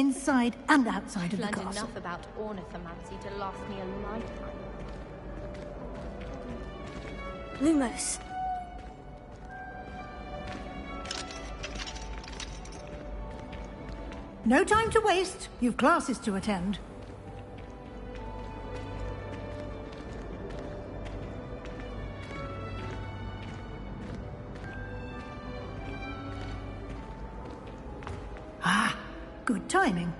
inside and outside of the I've learned castle. enough about ornithomancy to last me a lifetime. Lumos. No time to waste. You've classes to attend. Ah, good timing.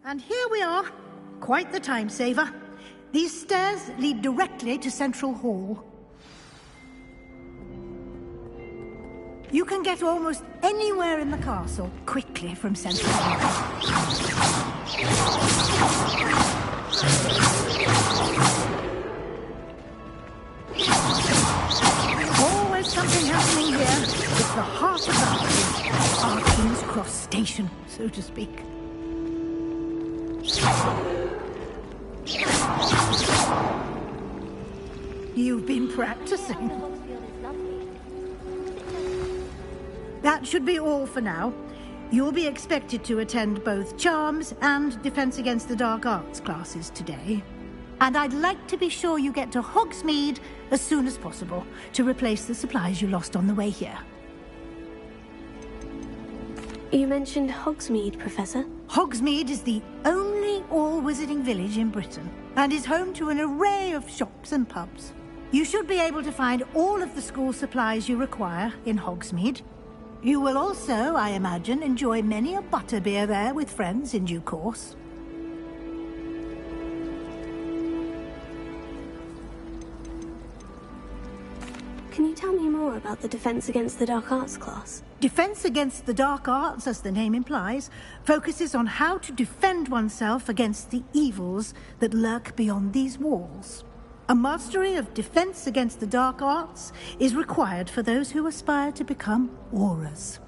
And here we are. Quite the time saver. These stairs lead directly to Central Hall. You can get almost anywhere in the castle quickly from Central Hall. Always something happening here. It's the heart of the place. Our King's Cross station, so to speak. You've been practicing. That should be all for now. You'll be expected to attend both Charms and Defense Against the Dark Arts classes today. And I'd like to be sure you get to Hogsmeade as soon as possible to replace the supplies you lost on the way here. You mentioned Hogsmeade, Professor. Hogsmeade is the only all-wizarding village in Britain and is home to an array of shops and pubs. You should be able to find all of the school supplies you require in Hogsmeade. You will also, I imagine, enjoy many a butterbeer there with friends in due course. Can you tell me more about the Defense Against the Dark Arts class? Defense Against the Dark Arts, as the name implies, focuses on how to defend oneself against the evils that lurk beyond these walls. A mastery of Defense Against the Dark Arts is required for those who aspire to become Aurors.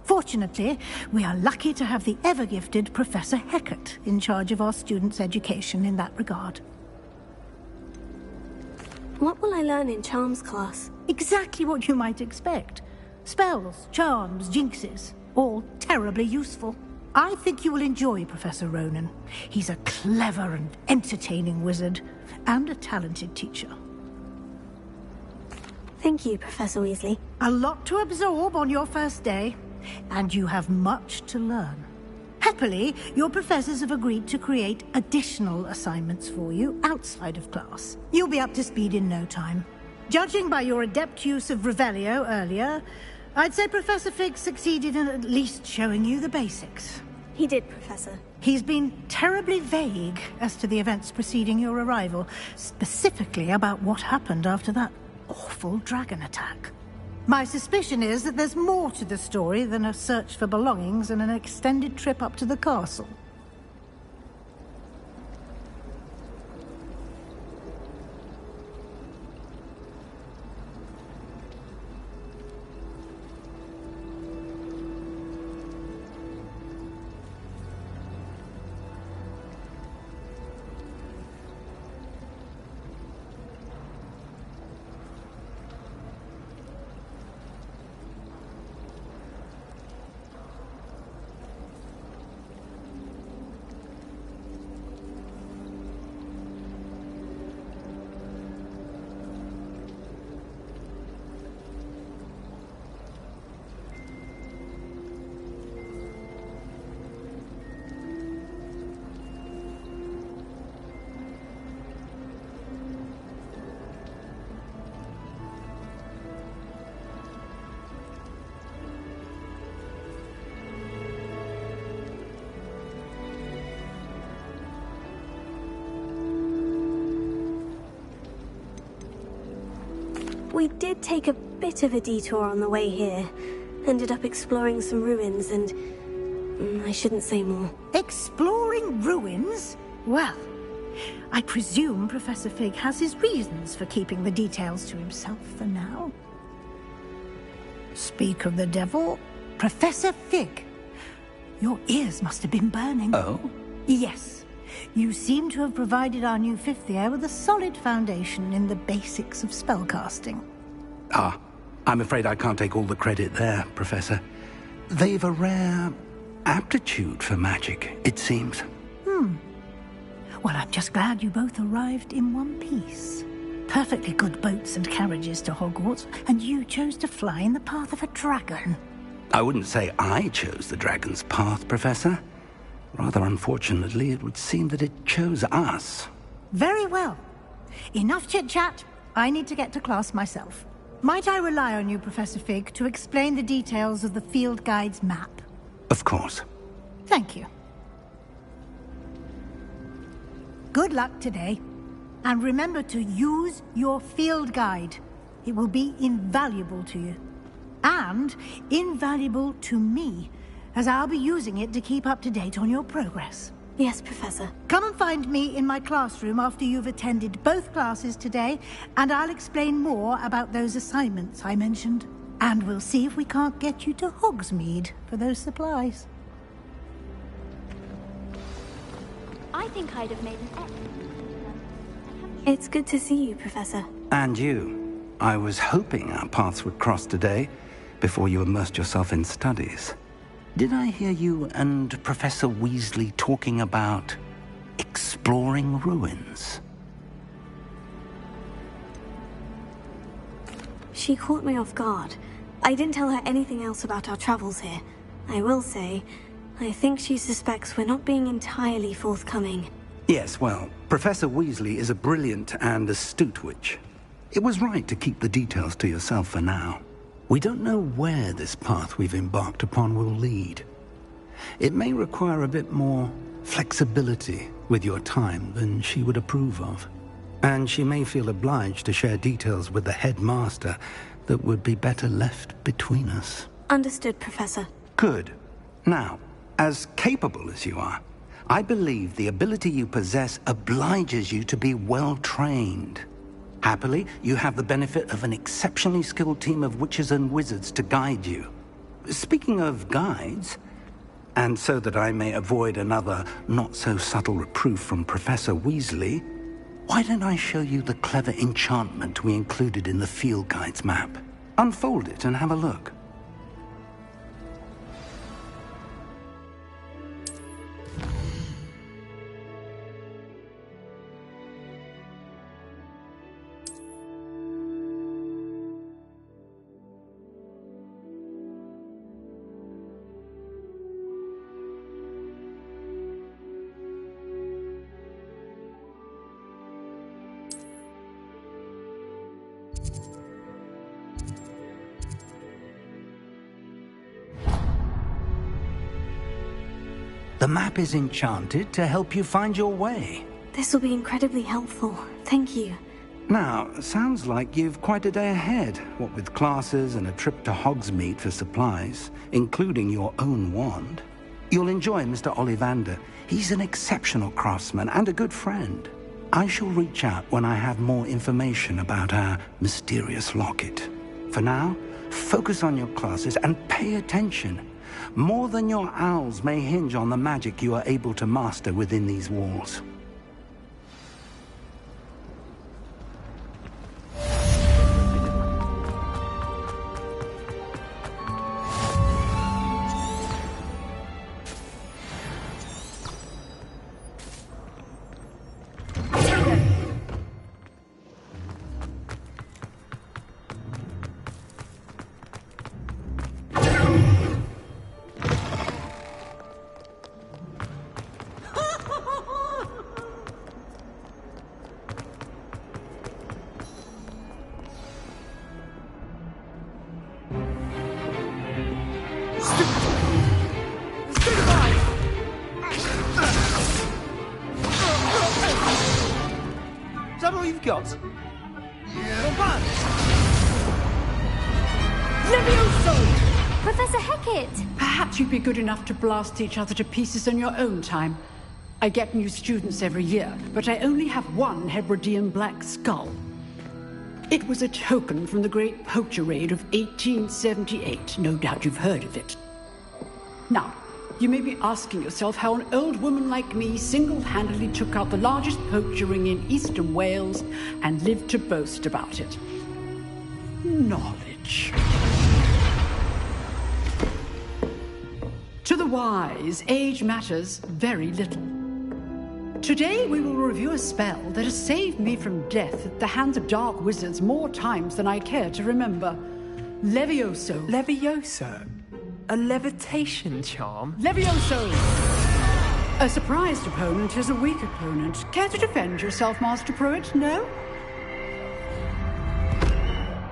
Fortunately, we are lucky to have the ever-gifted Professor Hecat in charge of our students' education in that regard. What will I learn in Charms class? Exactly what you might expect. Spells, charms, jinxes, all terribly useful. I think you will enjoy Professor Ronan. He's a clever and entertaining wizard, and a talented teacher. Thank you, Professor Weasley. A lot to absorb on your first day, and you have much to learn. Happily, your professors have agreed to create additional assignments for you outside of class. You'll be up to speed in no time. Judging by your adept use of Revelio earlier, I'd say Professor Fig succeeded in at least showing you the basics. He did, Professor. He's been terribly vague as to the events preceding your arrival, specifically about what happened after that awful dragon attack. My suspicion is that there's more to the story than a search for belongings and an extended trip up to the castle. We did take a bit of a detour on the way here. Ended up exploring some ruins and... I shouldn't say more. Exploring ruins? Well, I presume Professor Fig has his reasons for keeping the details to himself for now. Speak of the devil, Professor Fig. Your ears must have been burning. Oh? Yes. You seem to have provided our new fifth year with a solid foundation in the basics of spellcasting. Ah, I'm afraid I can't take all the credit there, Professor. They've a rare aptitude for magic, it seems. Well, I'm just glad you both arrived in one piece. Perfectly good boats and carriages to Hogwarts, and you chose to fly in the path of a dragon. I wouldn't say I chose the dragon's path, Professor. Rather unfortunately, it would seem that it chose us. Very well. Enough chit-chat. I need to get to class myself. Might I rely on you, Professor Fig, to explain the details of the field guide's map? Of course. Thank you. Good luck today. And remember to use your field guide. It will be invaluable to you. And invaluable to me, as I'll be using it to keep up to date on your progress. Yes, Professor. Come and find me in my classroom after you've attended both classes today, and I'll explain more about those assignments I mentioned. And we'll see if we can't get you to Hogsmeade for those supplies. I think I'd have made an excellent... It's good to see you, Professor. And you. I was hoping our paths would cross today, before you immersed yourself in studies. Did I hear you and Professor Weasley talking about exploring ruins? She caught me off guard. I didn't tell her anything else about our travels here. I will say, I think she suspects we're not being entirely forthcoming. Yes, well, Professor Weasley is a brilliant and astute witch. It was right to keep the details to yourself for now. We don't know where this path we've embarked upon will lead. It may require a bit more flexibility with your time than she would approve of. And she may feel obliged to share details with the headmaster that would be better left between us. Understood, Professor. Good. Now, as capable as you are, I believe the ability you possess obliges you to be well trained. Happily, you have the benefit of an exceptionally skilled team of witches and wizards to guide you. Speaking of guides, and so that I may avoid another not-so-subtle reproof from Professor Weasley, why don't I show you the clever enchantment we included in the field guide's map? Unfold it and have a look. The map is enchanted to help you find your way. This will be incredibly helpful. Thank you. Now, sounds like you've quite a day ahead, what with classes and a trip to Hogsmeade for supplies, including your own wand. You'll enjoy Mr. Ollivander. He's an exceptional craftsman and a good friend. I shall reach out when I have more information about our mysterious locket. For now, focus on your classes and pay attention. More than your owls may hinge on the magic you are able to master within these walls. Is that all you've got? Not bad. Levioso! Professor Hecat! Perhaps you'd be good enough to blast each other to pieces on your own time. I get new students every year, but I only have one Hebridean black skull. It was a token from the Great Poacher Raid of 1878. No doubt you've heard of it. Now, you may be asking yourself how an old woman like me single-handedly took out the largest poacher ring in eastern Wales and lived to boast about it. Knowledge. To the wise, age matters very little. Today we will review a spell that has saved me from death at the hands of dark wizards more times than I care to remember. Levioso. Levioso? A levitation charm? Levioso! A surprised opponent is a weak opponent. Care to defend yourself, Master Pruitt? No?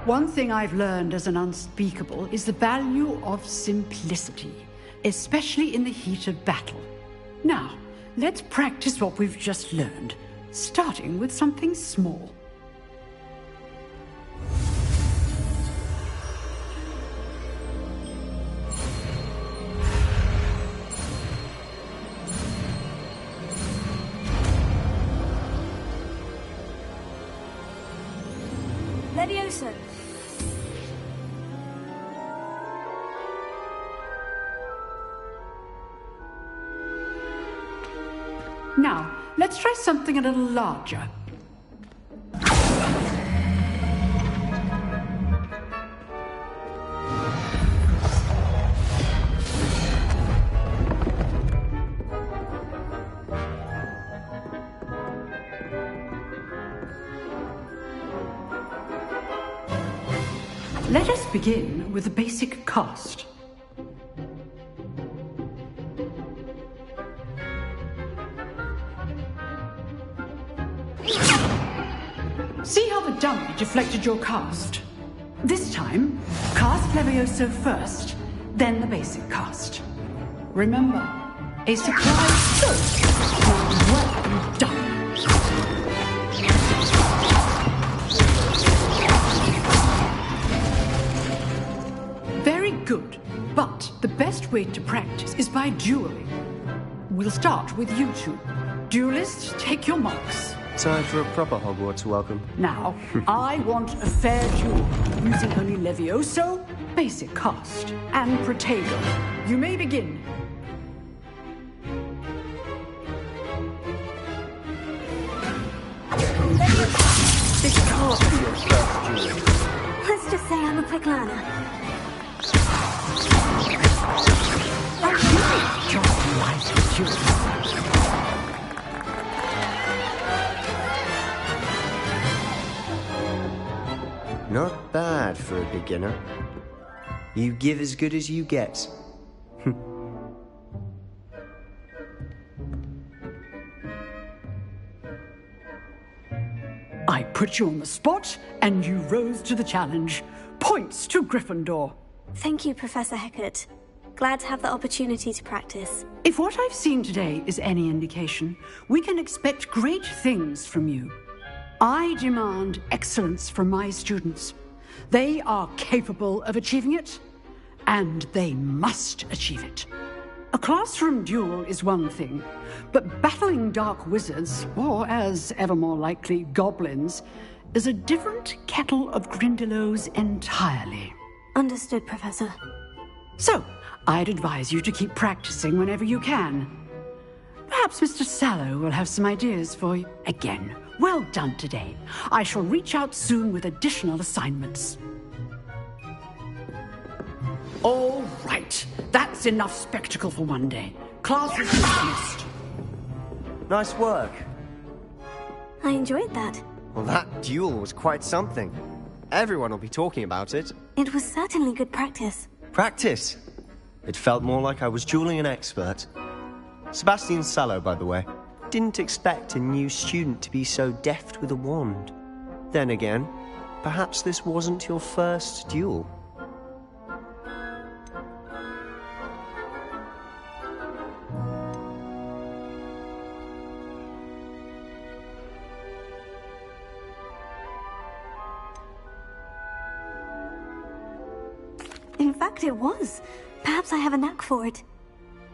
One thing I've learned as an unspeakable is the value of simplicity, especially in the heat of battle. Now, let's practice what we've just learned, starting with something small. Levioso! Now, let's try something a little larger. Let us begin with the basic cast. See how the dummy deflected your cast? This time, cast Levioso first, then the basic cast. Remember, a surprise stroke. Well done. Very good, but the best way to practice is by dueling. We'll start with you two. Duelists, take your marks. Time for a proper Hogwarts welcome. Now, I want a fair duel, using only Levioso, basic cast, and Protego. You may begin. This can't be your first duel. Let's just say I'm a quick learner. I really don't like dueling. Not bad for a beginner. You give as good as you get. I put you on the spot, and you rose to the challenge. Points to Gryffindor. Thank you, Professor Hecat. Glad to have the opportunity to practice. If what I've seen today is any indication, we can expect great things from you. I demand excellence from my students. They are capable of achieving it, and they must achieve it. A classroom duel is one thing, but battling dark wizards, or as ever more likely, goblins, is a different kettle of Grindylows entirely. Understood, Professor. So, I'd advise you to keep practicing whenever you can. Perhaps Mr. Sallow will have some ideas for you. Again, well done today. I shall reach out soon with additional assignments. All right, that's enough spectacle for one day. Class is dismissed. Nice work. I enjoyed that. Well, that duel was quite something. Everyone will be talking about it. It was certainly good practice. Practice. It felt more like I was dueling an expert. Sebastian Sallow, by the way. Didn't expect a new student to be so deft with a wand. Then again, perhaps this wasn't your first duel. In fact, it was. Perhaps I have a knack for it.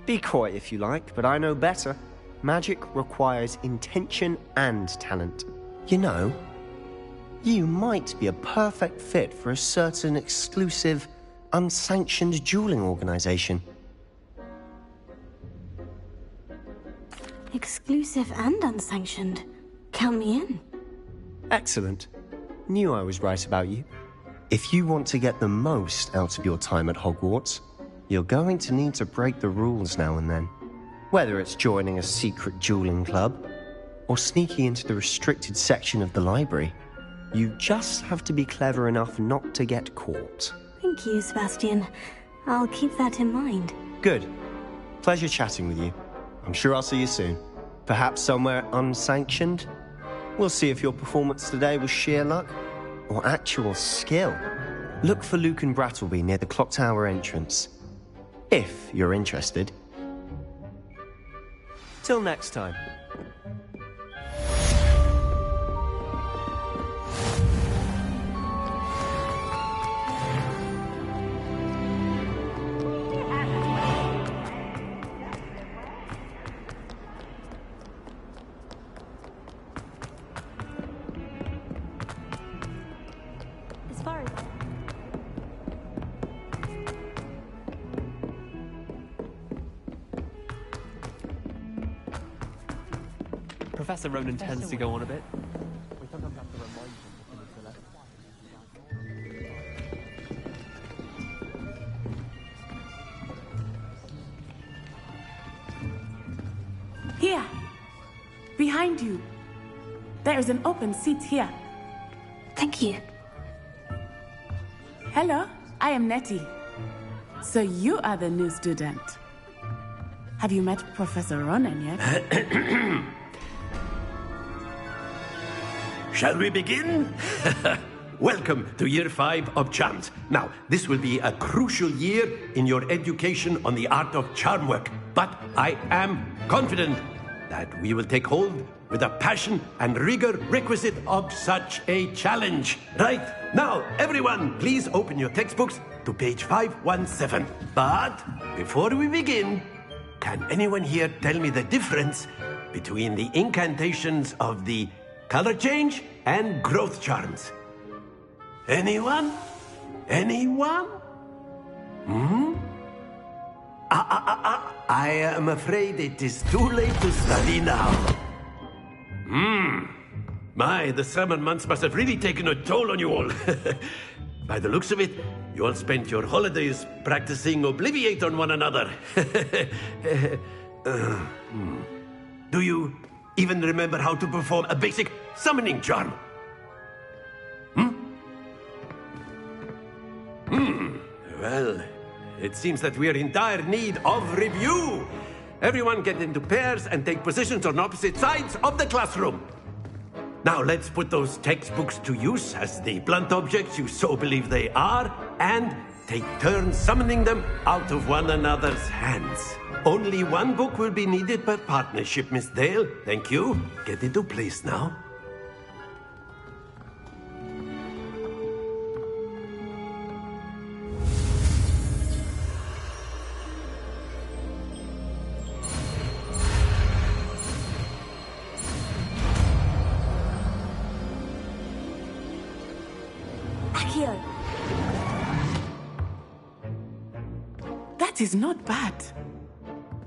Be coy if you like, but I know better. Magic requires intention and talent. You know, you might be a perfect fit for a certain exclusive, unsanctioned dueling organization. Exclusive and unsanctioned. Count me in. Excellent. Knew I was right about you. If you want to get the most out of your time at Hogwarts, you're going to need to break the rules now and then. Whether it's joining a secret dueling club, or sneaking into the restricted section of the library, you just have to be clever enough not to get caught. Thank you, Sebastian. I'll keep that in mind. Good. Pleasure chatting with you. I'm sure I'll see you soon. Perhaps somewhere unsanctioned? We'll see if your performance today was sheer luck or actual skill. Look for Luke and Brattleby near the clock tower entrance, if you're interested. Till next time. As far as Professor Ronan tends to go on a bit. Here! Behind you! There is an open seat here. Thank you. Hello, I am Nettie. So you are the new student. Have you met Professor Ronan yet? Shall we begin? Welcome to Year 5 of Charms. Now, this will be a crucial year in your education on the art of charm work, but I am confident that we will take hold with the passion and rigor requisite of such a challenge. Right, now, everyone, please open your textbooks to page 517. But before we begin, can anyone here tell me the difference between the incantations of the color change and growth charms? Anyone? Anyone? I am afraid it is too late to study now. My, the summer months must have really taken a toll on you all. By the looks of it, you all spent your holidays practicing Obliviate on one another. Do you even remember how to perform a basic summoning charm? Well, it seems that we are in dire need of review. Everyone get into pairs and take positions on opposite sides of the classroom. Now let's put those textbooks to use as the blunt objects you so believe they are, and take turns summoning them out of one another's hands. Only one book will be needed per partnership, Miss Dale. Thank you. Get into place now. Accio. That is not bad.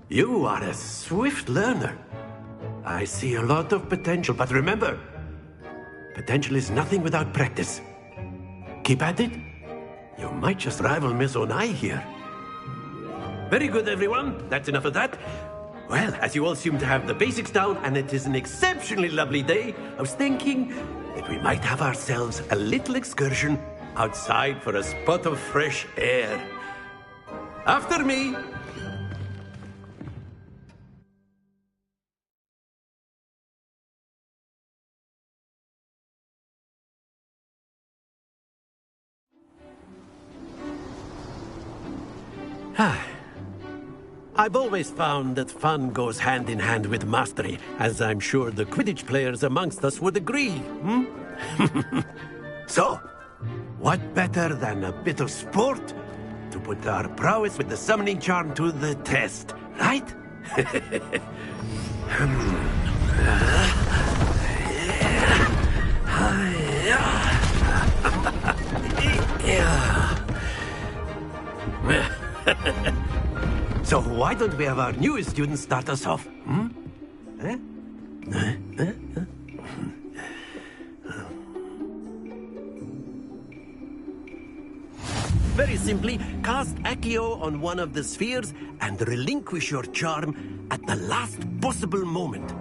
You are a swift learner. I see a lot of potential, but remember, potential is nothing without practice. Keep at it. You might just rival Miss Onai here. Very good, everyone. That's enough of that. Well, as you all seem to have the basics down, and it is an exceptionally lovely day, I was thinking that we might have ourselves a little excursion outside for a spot of fresh air. After me. I've always found that fun goes hand in hand with mastery, as I'm sure the Quidditch players amongst us would agree. So, what better than a bit of sport to put our prowess with the summoning charm to the test, right? So why don't we have our newest student start us off? Very simply, cast Accio on one of the spheres and relinquish your charm at the last possible moment.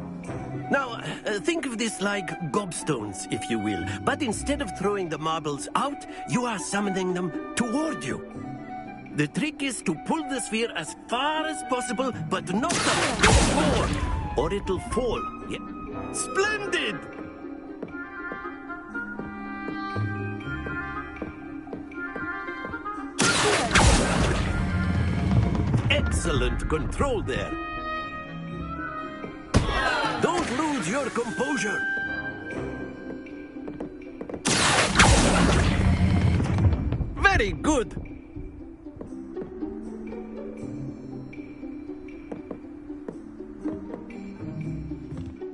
Now, think of this like gobstones, if you will. But instead of throwing the marbles out, you are summoning them toward you. The trick is to pull the sphere as far as possible, but not forward, or it'll fall. Yeah. Splendid! Excellent control there. Don't lose your composure. Very good.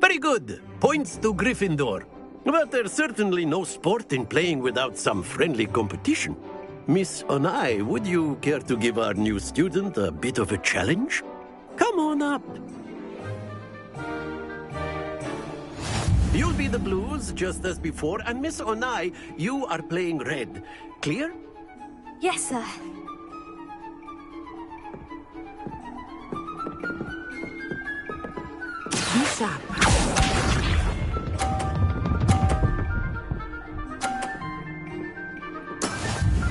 Very good. Points to Gryffindor. But there's certainly no sport in playing without some friendly competition. Miss Onai, would you care to give our new student a bit of a challenge? Come on up. You'll be the blues, just as before, and Miss Onai, you are playing red. Clear? Yes, sir. Be sharp.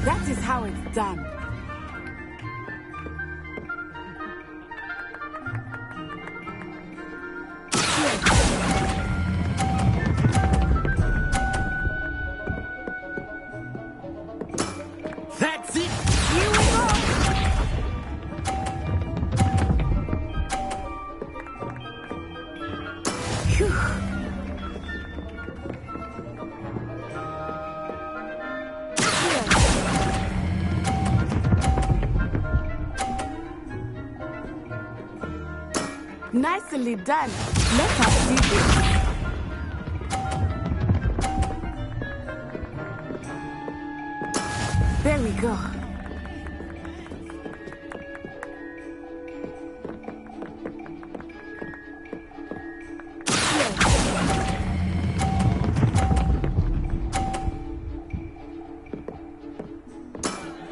That is how it's done. That's it! Here we go! Phew. Nicely done. Let us see this. There we go.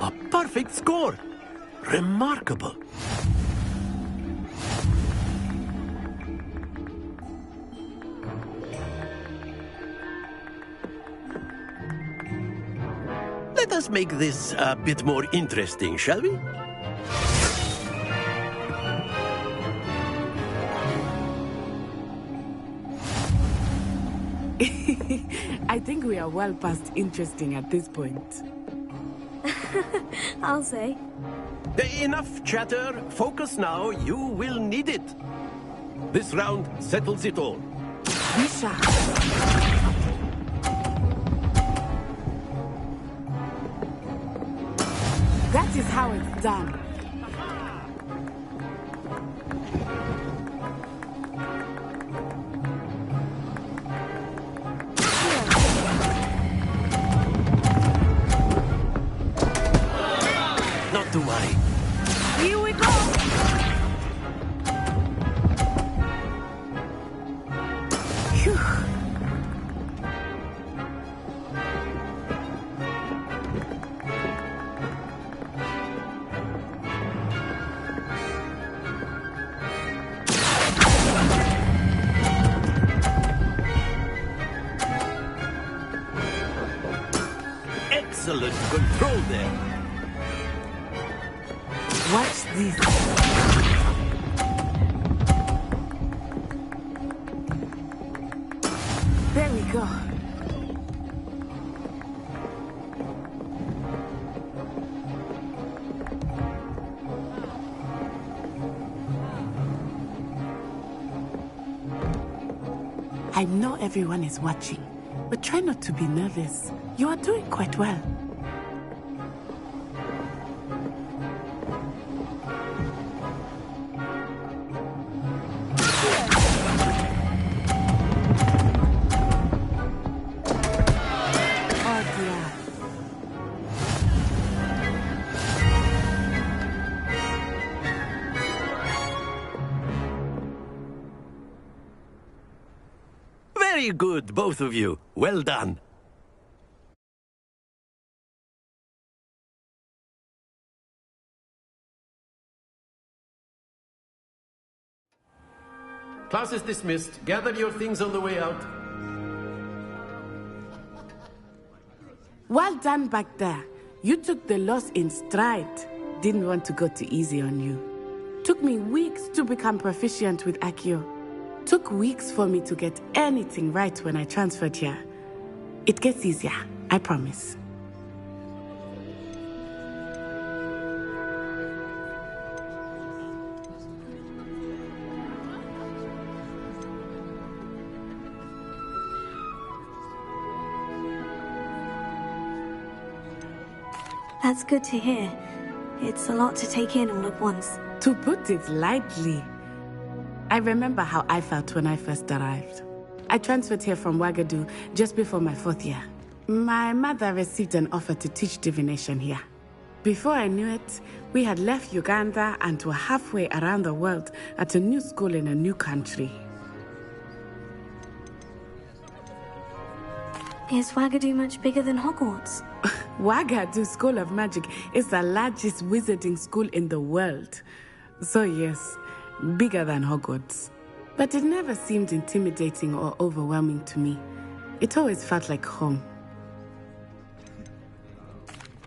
A perfect score. Remarkable. Let us make this a bit more interesting, shall we? I think we are well past interesting at this point. I'll say. Enough chatter. Focus now. You will need it. This round settles it all. Be sharp. That is how it's done. Not to worry. Here we go. Phew. Excellent control there. Watch this. There we go. I know everyone is watching, but try not to be nervous. You are doing quite well. Very good, both of you. Well done. Class is dismissed. Gather your things on the way out. Well done back there. You took the loss in stride. Didn't want to go too easy on you. Took me weeks to become proficient with Accio. Took weeks for me to get anything right when I transferred here. It gets easier, I promise. That's good to hear. It's a lot to take in all at once. To put it lightly, I remember how I felt when I first arrived. I transferred here from Ouagadougou just before my 4th year. My mother received an offer to teach divination here. Before I knew it, we had left Uganda and were halfway around the world at a new school in a new country. Is Ouagadougou much bigger than Hogwarts? Ouagadougou School of Magic is the largest wizarding school in the world. So yes, bigger than Hogwarts. But it never seemed intimidating or overwhelming to me. It always felt like home.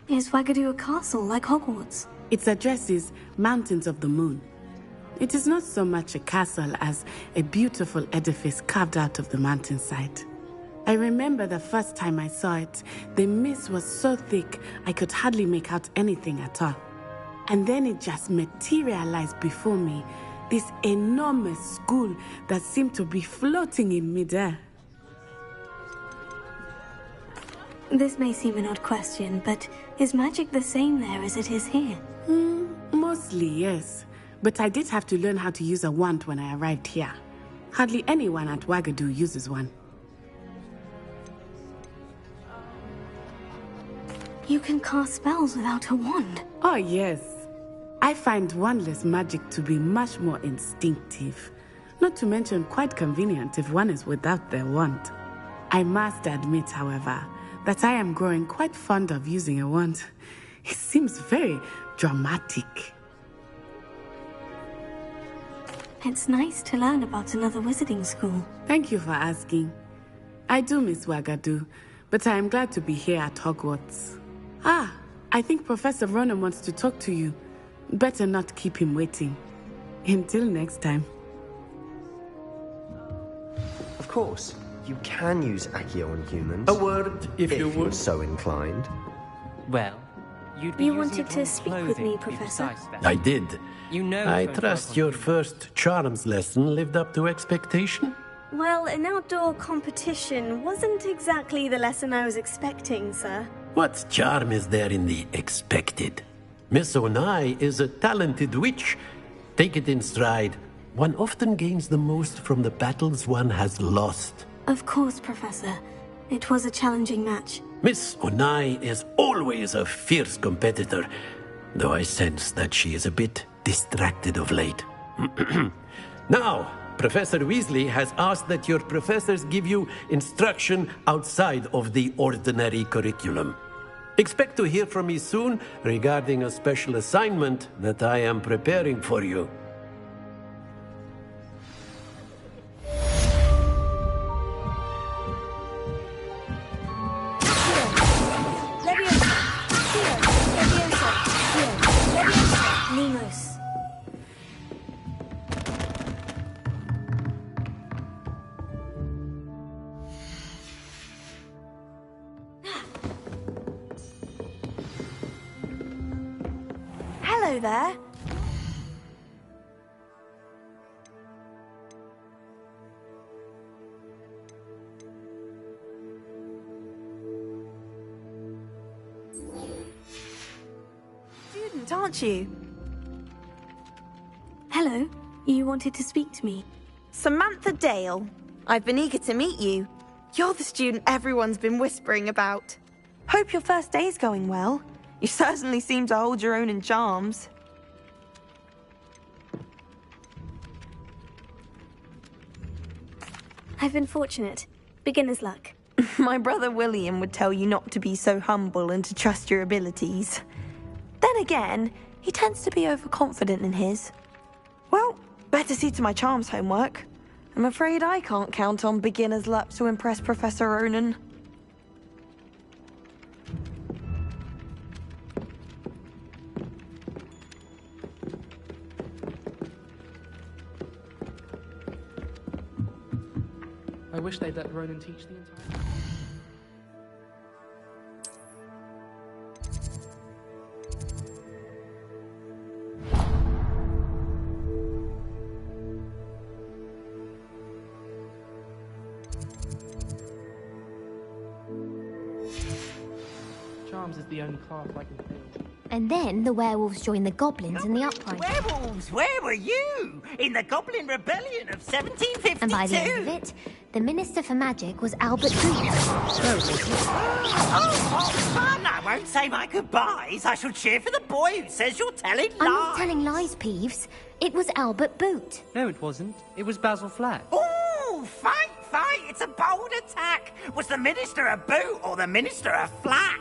Is Ouagadougou a castle like Hogwarts? Its address is Mountains of the Moon. It is not so much a castle as a beautiful edifice carved out of the mountainside. I remember the first time I saw it, the mist was so thick I could hardly make out anything at all. And then it just materialized before me, this enormous school that seemed to be floating in midair. This may seem an odd question, but is magic the same there as it is here? Mostly, yes. But I did have to learn how to use a wand when I arrived here. Hardly anyone at Ouagadougou uses one. You can cast spells without a wand? Oh, yes. I find wandless magic to be much more instinctive. Not to mention quite convenient if one is without their wand. I must admit, however, that I am growing quite fond of using a wand. It seems very dramatic. It's nice to learn about another wizarding school. Thank you for asking. I do miss Ouagadougou, but I am glad to be here at Hogwarts. I think Professor Ronan wants to talk to you. Better not keep him waiting. Until next time. Of course, you can use Accio on humans. A word, if you you're would. so inclined. Well, you'd be You using wanted it to on speak with clothing, me, to be Professor? precise, Beth. I did. You know I it won't trust work your on first charms lesson lived up to expectation. Well, an outdoor competition wasn't exactly the lesson I was expecting, sir. What charm is there in the expected? Miss Onai is a talented witch. Take it in stride. One often gains the most from the battles one has lost. Of course, Professor. It was a challenging match. Miss Onai is always a fierce competitor, though I sense that she is a bit distracted of late. Now, Professor Weasley has asked that your professors give you instruction outside of the ordinary curriculum. Expect to hear from me soon regarding a special assignment that I am preparing for you. Nemos. Hello there. Student, aren't you? Hello. You wanted to speak to me? Samantha Dale. I've been eager to meet you. You're the student everyone's been whispering about. Hope your first day's going well. You certainly seem to hold your own in charms. I've been fortunate. Beginner's luck. My brother William would tell you not to be so humble and to trust your abilities. Then again, he tends to be overconfident in his. Well, better see to my charms homework. I'm afraid I can't count on beginner's luck to impress Professor Ronan. I wish they'd let Ronan teach the entire... Charms is the only class I can fail. And then the werewolves joined the goblins in the uprising. Werewolves, where were you? In the Goblin Rebellion of 1752? And by the end of it, the Minister for Magic was Albert Booth. Oh, fun! I won't say my goodbyes. I shall cheer for the boy who says you're telling lies. I'm not telling lies, Peeves. It was Albert Boot. No, it wasn't. It was Basil Flack. Ooh, fight, fight! It's a bold attack. Was the Minister a boot or the Minister a flack?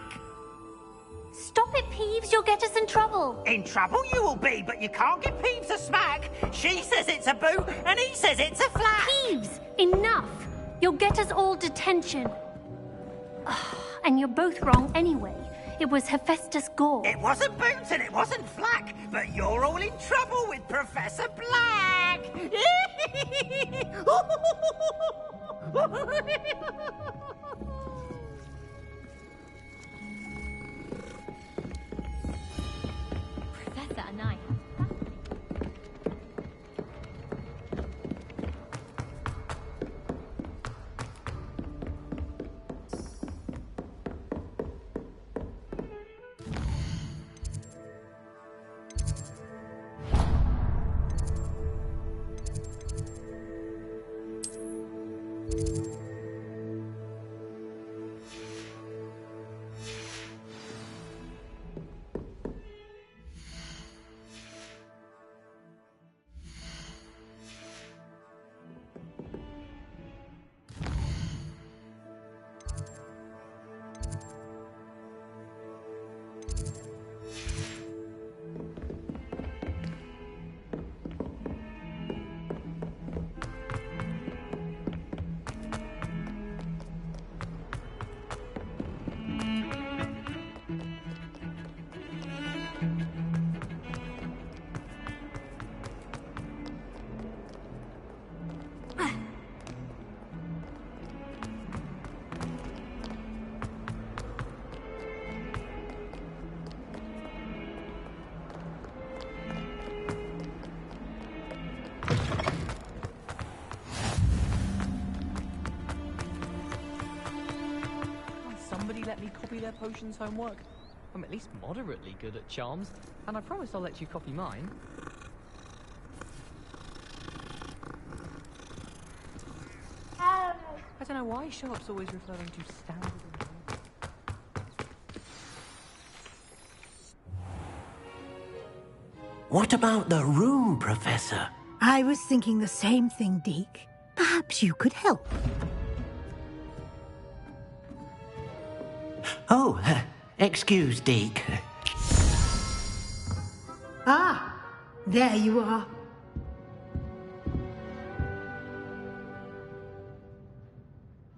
Stop it, Peeves. You'll get us in trouble. In trouble you will be, but you can't give Peeves a smack. She says it's a boot, and he says it's a flack. Peeves, enough. You'll get us all detention. And you're both wrong anyway. It was Hephaestus Gore. It wasn't boot and it wasn't flack, but you're all in trouble with Professor Black. Professor and I. Let me copy their potions homework. I'm at least moderately good at charms, and I promise I'll let you copy mine. I don't know why Sharp's always referring to standard. What about the room, Professor? I was thinking the same thing, Deke. Perhaps you could help. Oh, excuse, Deke. Ah, there you are.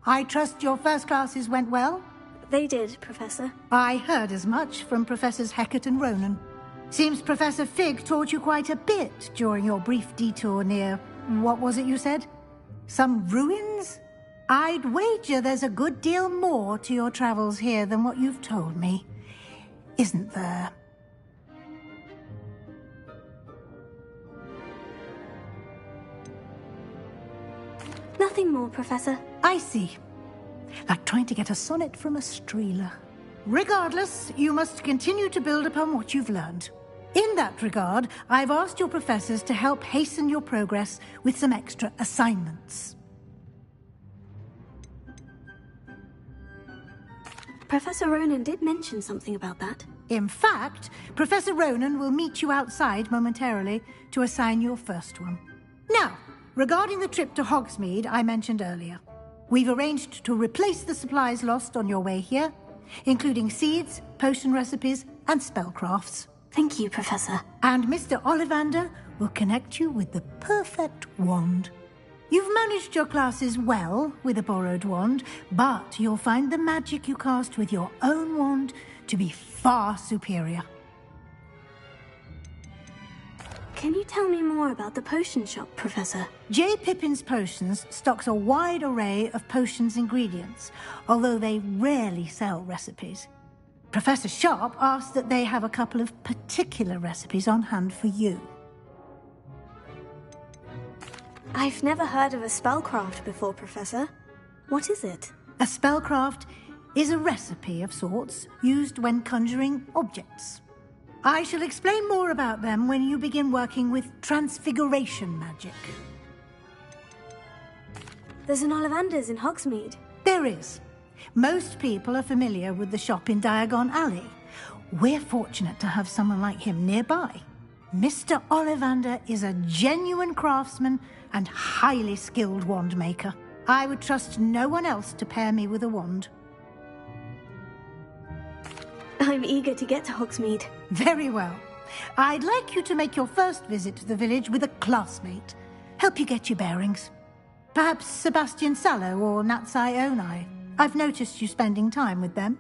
I trust your first classes went well? They did, Professor. I heard as much from Professors Hecat and Ronan. Seems Professor Fig taught you quite a bit during your brief detour near... what was it you said? Some ruins? I'd wager there's a good deal more to your travels here than what you've told me. Isn't there? Nothing more, Professor. I see. Like trying to get a sonnet from a streeler. Regardless, you must continue to build upon what you've learned. In that regard, I've asked your professors to help hasten your progress with some extra assignments. Professor Ronan did mention something about that. In fact, Professor Ronan will meet you outside momentarily to assign your first one. Now, regarding the trip to Hogsmeade I mentioned earlier. We've arranged to replace the supplies lost on your way here, including seeds, potion recipes, and spellcrafts. Thank you, Professor. And Mr. Ollivander will connect you with the perfect wand. You've managed your classes well with a borrowed wand, but you'll find the magic you cast with your own wand to be far superior. Can you tell me more about the potion shop, Professor? J. Pippin's Potions stocks a wide array of potions ingredients, although they rarely sell recipes. Professor Sharp asked that they have a couple of particular recipes on hand for you. I've never heard of a spellcraft before, Professor. What is it? A spellcraft is a recipe of sorts used when conjuring objects. I shall explain more about them when you begin working with transfiguration magic. There's an Ollivander's in Hogsmeade. There is. Most people are familiar with the shop in Diagon Alley. We're fortunate to have someone like him nearby. Mr. Ollivander is a genuine craftsman and highly skilled wand maker. I would trust no one else to pair me with a wand. I'm eager to get to Hogsmeade. Very well. I'd like you to make your first visit to the village with a classmate. Help you get your bearings. Perhaps Sebastian Sallow or Natsai Onai. I've noticed you spending time with them.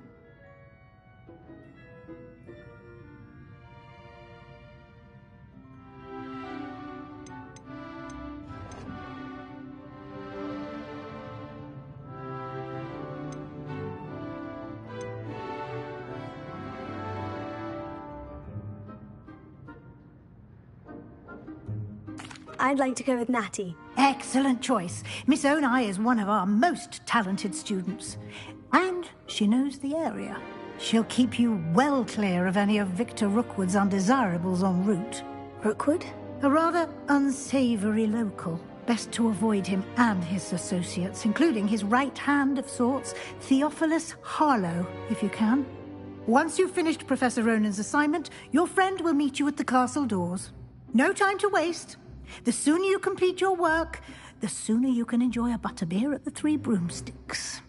I'd like to go with Natty. Excellent choice. Miss Onai is one of our most talented students. And she knows the area. She'll keep you well clear of any of Victor Rookwood's undesirables en route. Rookwood? A rather unsavory local. Best to avoid him and his associates, including his right hand of sorts, Theophilus Harlow, if you can. Once you've finished Professor Ronan's assignment, your friend will meet you at the castle doors. No time to waste. The sooner you complete your work, the sooner you can enjoy a butterbeer at the Three Broomsticks.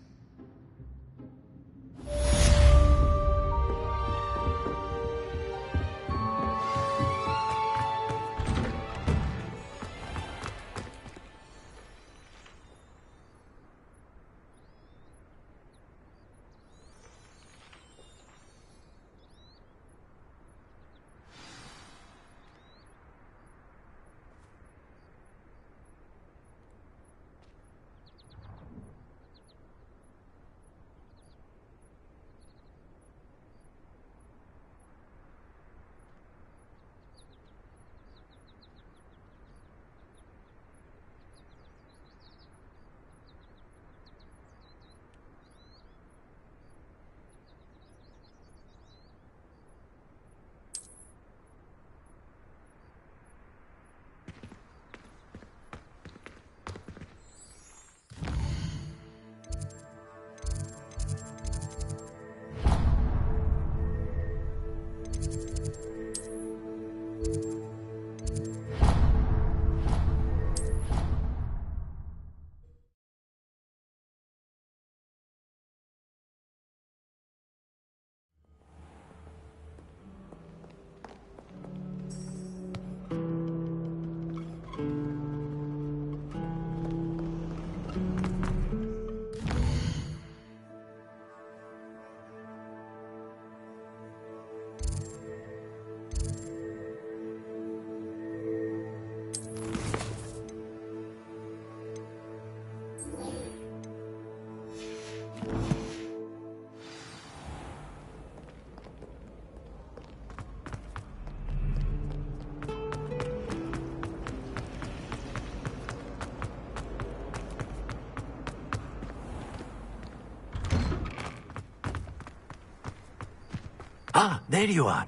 Ah, there you are.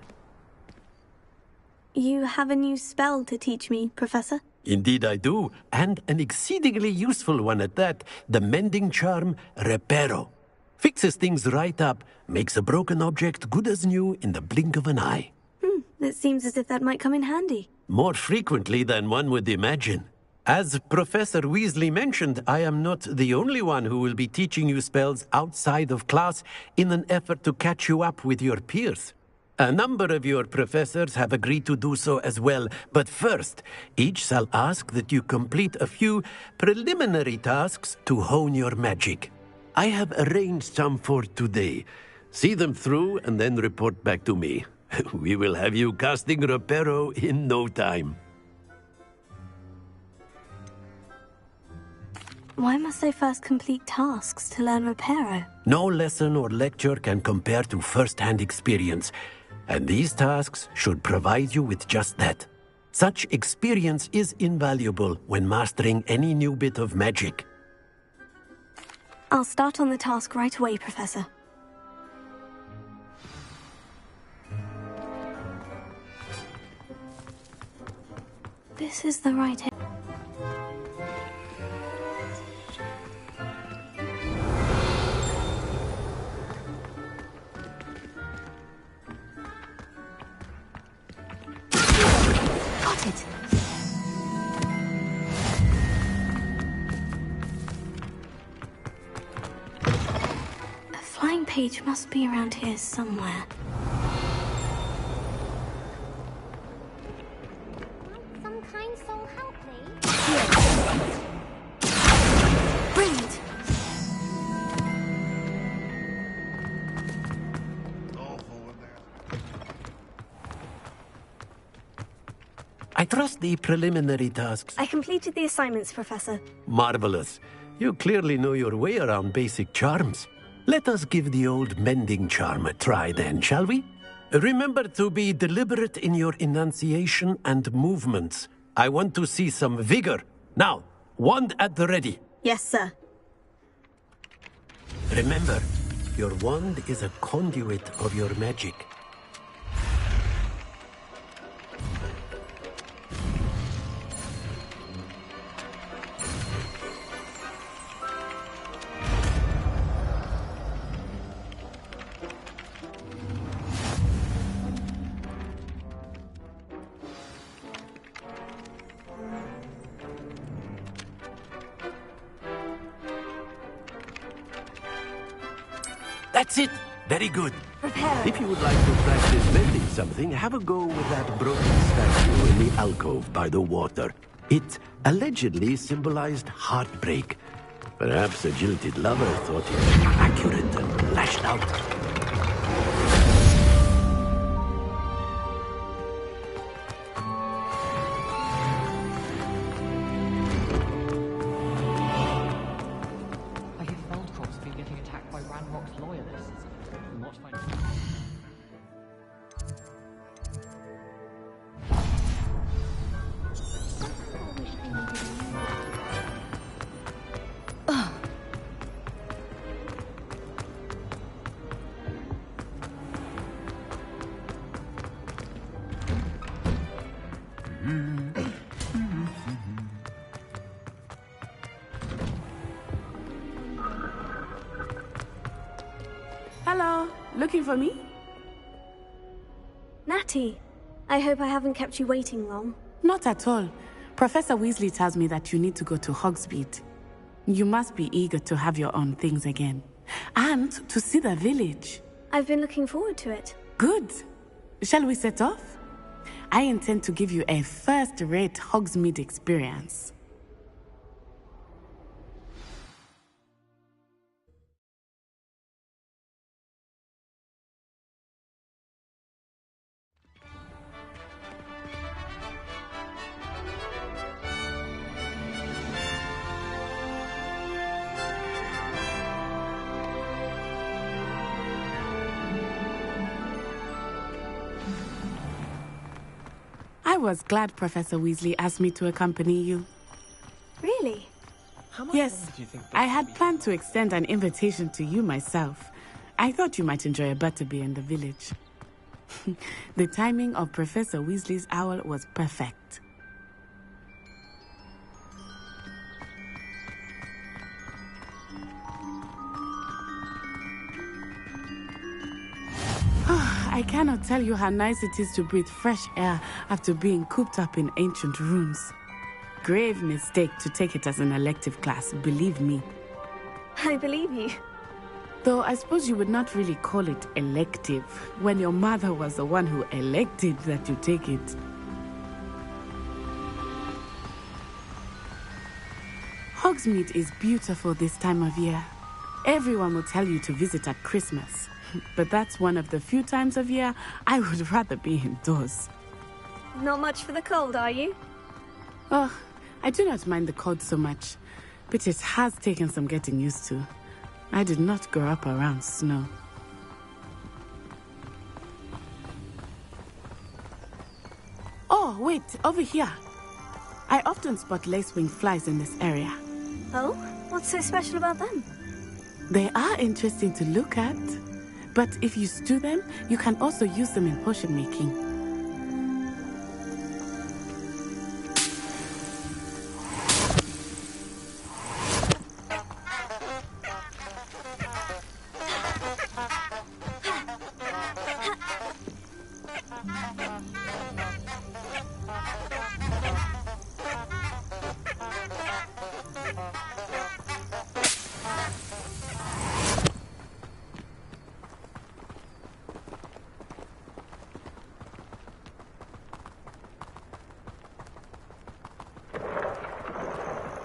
You have a new spell to teach me, Professor? Indeed I do, and an exceedingly useful one at that. The mending charm, Reparo. Fixes things right up, makes a broken object good as new in the blink of an eye. It seems as if that might come in handy. More frequently than one would imagine. As Professor Weasley mentioned, I am not the only one who will be teaching you spells outside of class in an effort to catch you up with your peers. A number of your professors have agreed to do so as well, but first, each shall ask that you complete a few preliminary tasks to hone your magic. I have arranged some for today. See them through and then report back to me. We will have you casting Reparo in no time. Why must I first complete tasks to learn Reparo? No lesson or lecture can compare to first-hand experience, and these tasks should provide you with just that. Such experience is invaluable when mastering any new bit of magic. I'll start on the task right away, Professor. This is the right end. Got it. A flying page must be around here somewhere. Some kind soul help me? Brilliant. I trust the preliminary tasks. I completed the assignments, Professor. Marvelous. You clearly know your way around basic charms. Let us give the old mending charm a try then, shall we? Remember to be deliberate in your enunciation and movements. I want to see some vigor. Now, wand at the ready. Yes, sir. Remember, your wand is a conduit of your magic. That's it! Very good. Reparo. If you would like to practice mending something, have a go with that broken statue in the alcove by the water. It allegedly symbolized heartbreak. Perhaps a jilted lover thought it accurate and lashed out. I hear Feldcroft's been getting attacked by Ranrock's loyalists. I'm not finding... Hello, looking for me? Natty, I hope I haven't kept you waiting long. Not at all. Professor Weasley tells me that you need to go to Hogsmeade. You must be eager to have your own things again. And to see the village. I've been looking forward to it. Good. Shall we set off? I intend to give you a first-rate Hogsmeade experience. I was glad Professor Weasley asked me to accompany you. Really? How much Yes, longer do you think I had planned to extend an invitation to you myself. I thought you might enjoy a butterbeer in the village. The timing of Professor Weasley's owl was perfect. I cannot tell you how nice it is to breathe fresh air after being cooped up in ancient rooms. grave mistake to take it as an elective class, believe me. I believe you. Though I suppose you would not really call it elective when your mother was the one who elected that you take it. Hogsmeade is beautiful this time of year. Everyone will tell you to visit at Christmas. But that's one of the few times of year I would rather be indoors. Not much for the cold, are you? Oh, I do not mind the cold so much, but it has taken some getting used to. I did not grow up around snow. Oh, wait, over here. I often spot lacewing flies in this area. Oh? What's so special about them? They are interesting to look at, but if you stew them, you can also use them in potion making.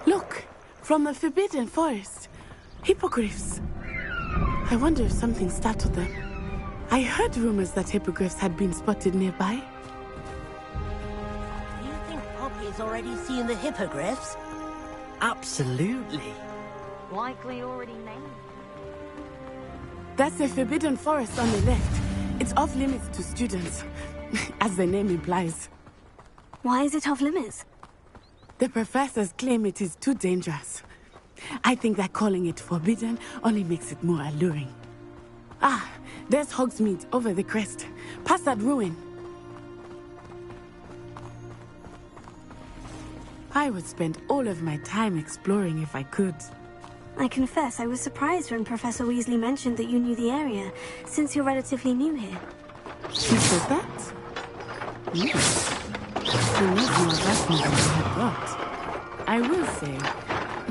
Look, from the Forbidden Forest. Hippogriffs. I wonder if something startled them. I heard rumors that hippogriffs had been spotted nearby. Do you think Poppy's already seen the hippogriffs? Absolutely. Likely already named. That's the Forbidden Forest on the left. It's off limits to students, as the name implies. Why is it off limits? The professors claim it is too dangerous. I think that calling it forbidden only makes it more alluring. Ah, there's Hogsmeade over the crest, past that ruin. I would spend all of my time exploring if I could. I confess I was surprised when Professor Weasley mentioned that you knew the area, since you're relatively new here. She said that? Yes. She knows more about me than I had thought. I will say,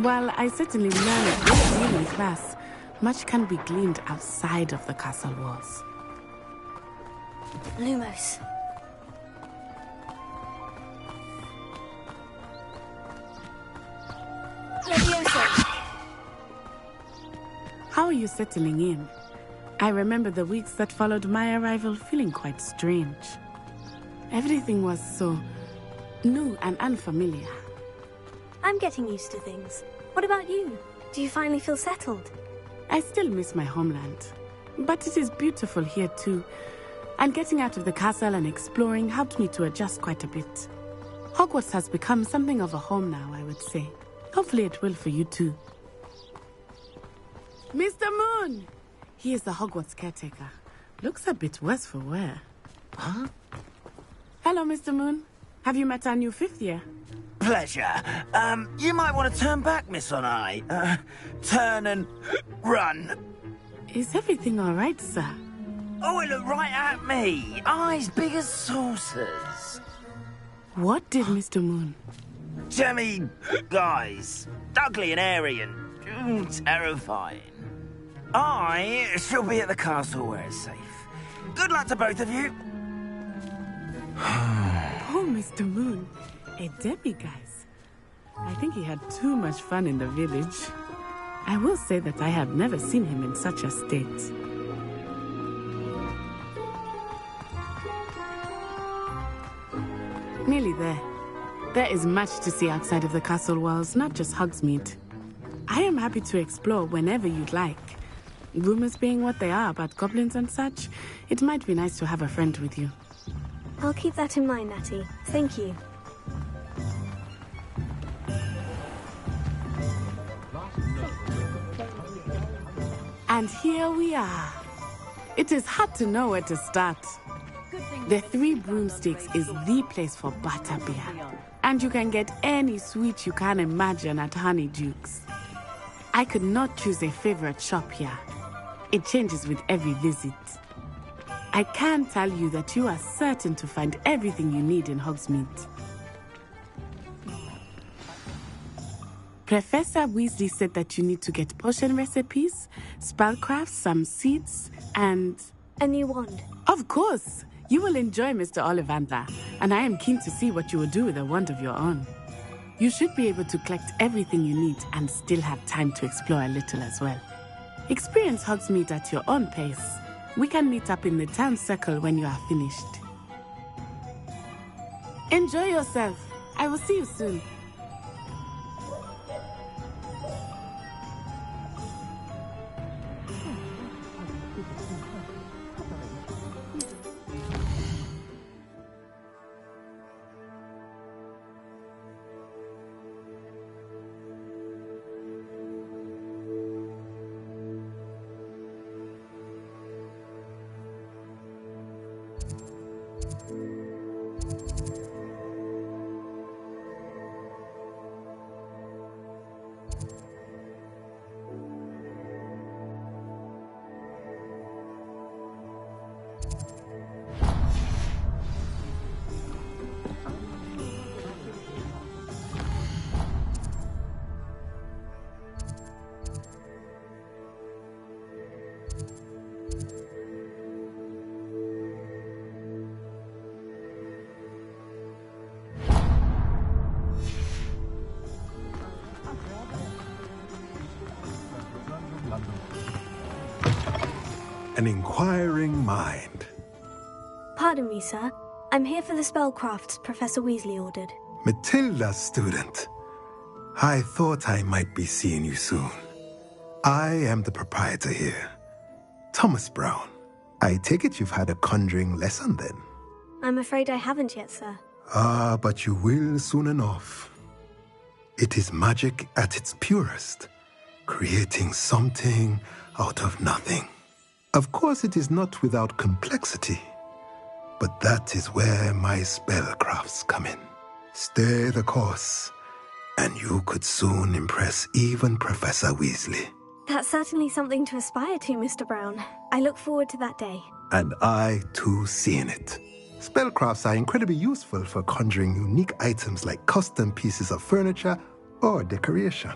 while I certainly learned a great deal in class, much can be gleaned outside of the castle walls. Lumos. Leviosa. How are you settling in? I remember the weeks that followed my arrival feeling quite strange. Everything was so new and unfamiliar. I'm getting used to things. What about you? Do you finally feel settled? I still miss my homeland, but it is beautiful here too. And getting out of the castle and exploring helped me to adjust quite a bit. Hogwarts has become something of a home now, I would say. Hopefully it will for you too. Mr. Moon! He is the Hogwarts caretaker. Looks a bit worse for wear. Huh? Hello, Mr. Moon. Have you met our new fifth year? Pleasure. You might want to turn back, Miss On-Eye. Turn and run. Is everything all right, sir? Oh, it looked right at me. Eyes big as saucers. What did Mr. Moon? Jemmy guys. Ugly and airy and terrifying. I shall be at the castle where it's safe. Good luck to both of you. Oh, Mr. Moon. A demiguise. I think he had too much fun in the village. I will say that I have never seen him in such a state. Nearly there. There is much to see outside of the castle walls, not just Hogsmeade. I am happy to explore whenever you'd like. Rumors being what they are about goblins and such, it might be nice to have a friend with you. I'll keep that in mind, Natty. Thank you. And here we are. It is hard to know where to start. The Three Broomsticks is the place for butterbeer. And you can get any sweet you can imagine at Honeydukes. I could not choose a favorite shop here. It changes with every visit. I can tell you that you are certain to find everything you need in Hogsmeade. Professor Weasley said that you need to get potion recipes, spellcrafts, some seeds, and... A new wand. Of course! You will enjoy Mr. Ollivander, and I am keen to see what you will do with a wand of your own. You should be able to collect everything you need and still have time to explore a little as well. Experience Hogsmeade at your own pace. We can meet up in the town circle when you are finished. Enjoy yourself. I will see you soon. An inquiring mind. Pardon me, sir. I'm here for the spellcrafts Professor Weasley ordered. Matilda's student. I thought I might be seeing you soon. I am the proprietor here, Thomas Brown. I take it you've had a conjuring lesson then? I'm afraid I haven't yet, sir. Ah, but you will soon enough. It is magic at its purest, creating something out of nothing. Of course, it is not without complexity, but that is where my spellcrafts come in. Stay the course, and you could soon impress even Professor Weasley. That's certainly something to aspire to, Mr. Brown. I look forward to that day. And I, too, seeing it. Spellcrafts are incredibly useful for conjuring unique items like custom pieces of furniture or decoration.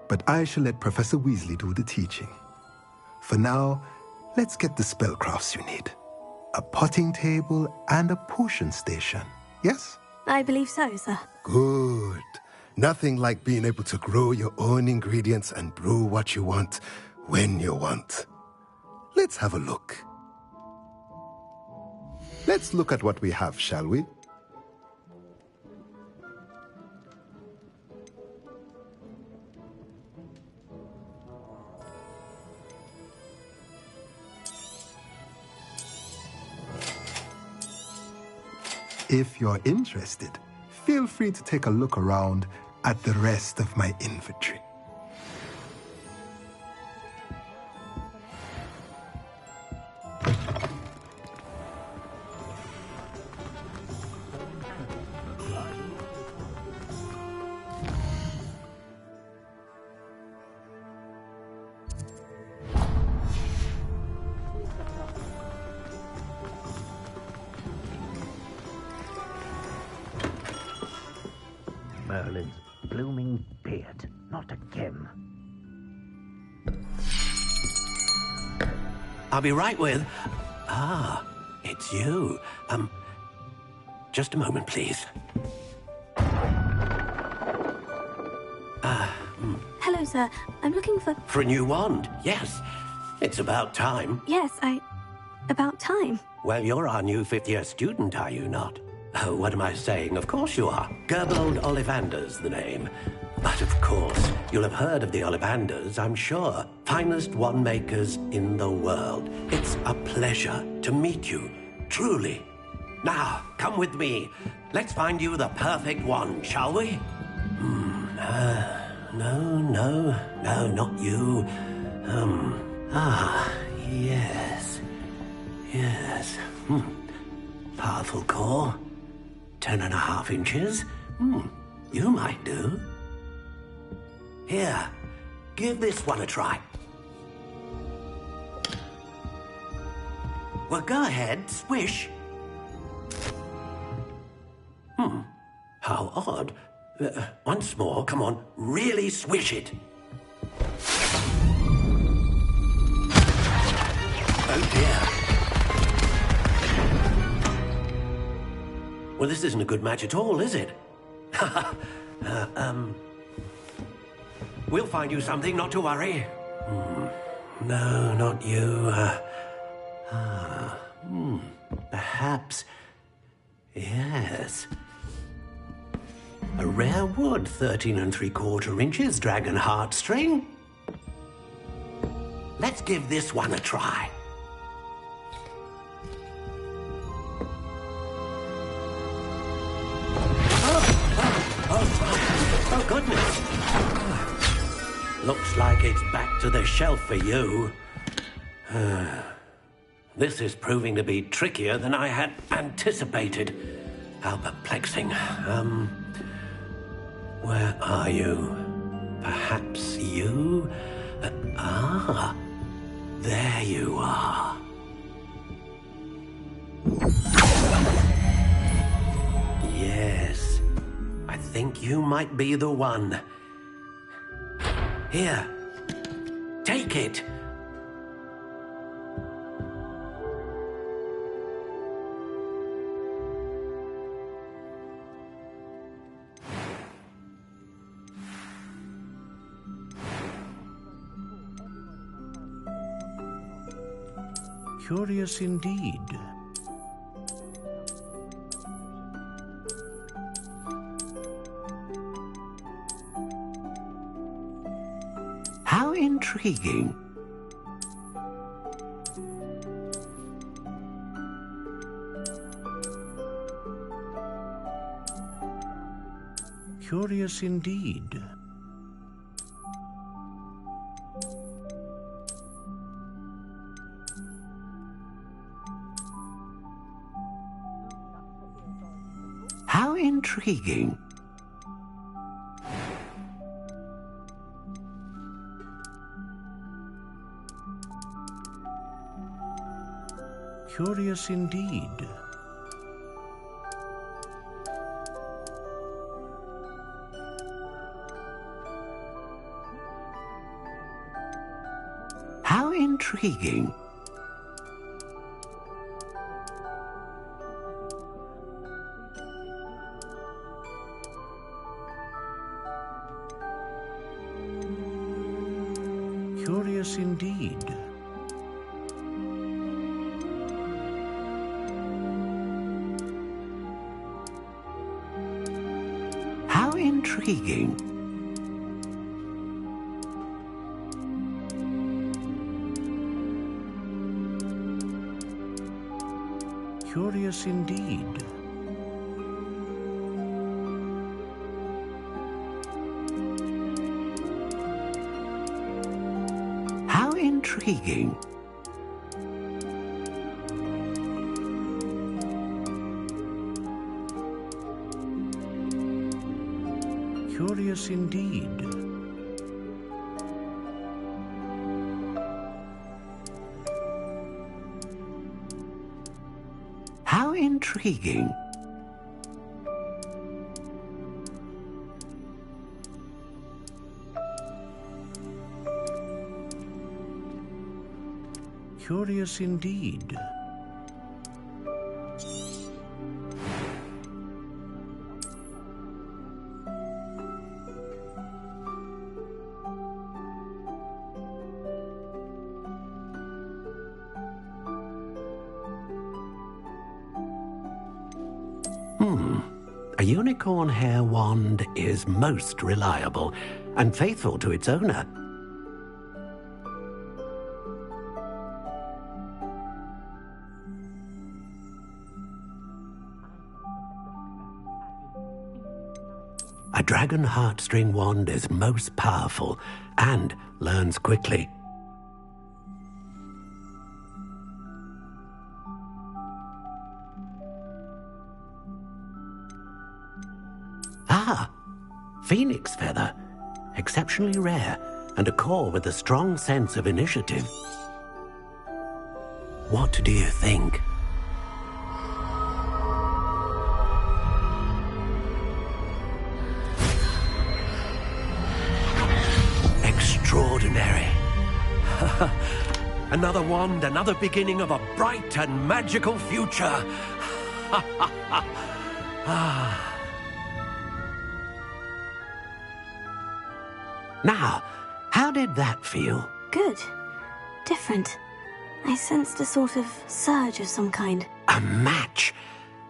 But I shall let Professor Weasley do the teaching. For now, let's get the spellcrafts you need. A potting table and a potion station, yes? I believe so, sir. Good. Nothing like being able to grow your own ingredients and brew what you want when you want. Let's have a look. Let's look at what we have, shall we? If you're interested, feel free to take a look around at the rest of my inventory. Merlin's blooming beard, not again. I'll be right with... Ah, it's you. Just a moment, please. Hello, sir. I'm looking for... For a new wand, yes. It's about time. Yes, about time. Well, you're our new fifth-year student, are you not? Oh, what am I saying? Of course you are. Gerbold Ollivander's the name. But of course, you'll have heard of the Ollivanders, I'm sure. Finest wand makers in the world. It's a pleasure to meet you, truly. Now, come with me. Let's find you the perfect wand, shall we? No, not you. Yes. Powerful core. 10.5 inches. You might do. Here, give this one a try. Well, go ahead, swish. How odd. Once more, come on, really swish it. Oh dear. Well, this isn't a good match at all, is it? We'll find you something, not to worry. No, not you. Perhaps. Yes. A rare wood, 13 3/4 inches, dragon heartstring. Let's give this one a try. Oh, goodness. Looks like it's back to the shelf for you. This is proving to be trickier than I had anticipated. How perplexing. Where are you? Perhaps you? There you are. Yes, I think you might be the one. Here, take it. Curious indeed. How intriguing. Curious indeed. How intriguing. Curious indeed. How intriguing. Curious indeed. How intriguing. Curious indeed. How intriguing. Curious indeed. How intriguing. Curious indeed. A unicorn hair wand is most reliable and faithful to its owner. A dragon heartstring wand is most powerful and learns quickly. Phoenix feather, exceptionally rare, and a core with a strong sense of initiative. What do you think? Another wand, another beginning of a bright and magical future. Now, how did that feel? Good. Different. I sensed a sort of surge of some kind. A match.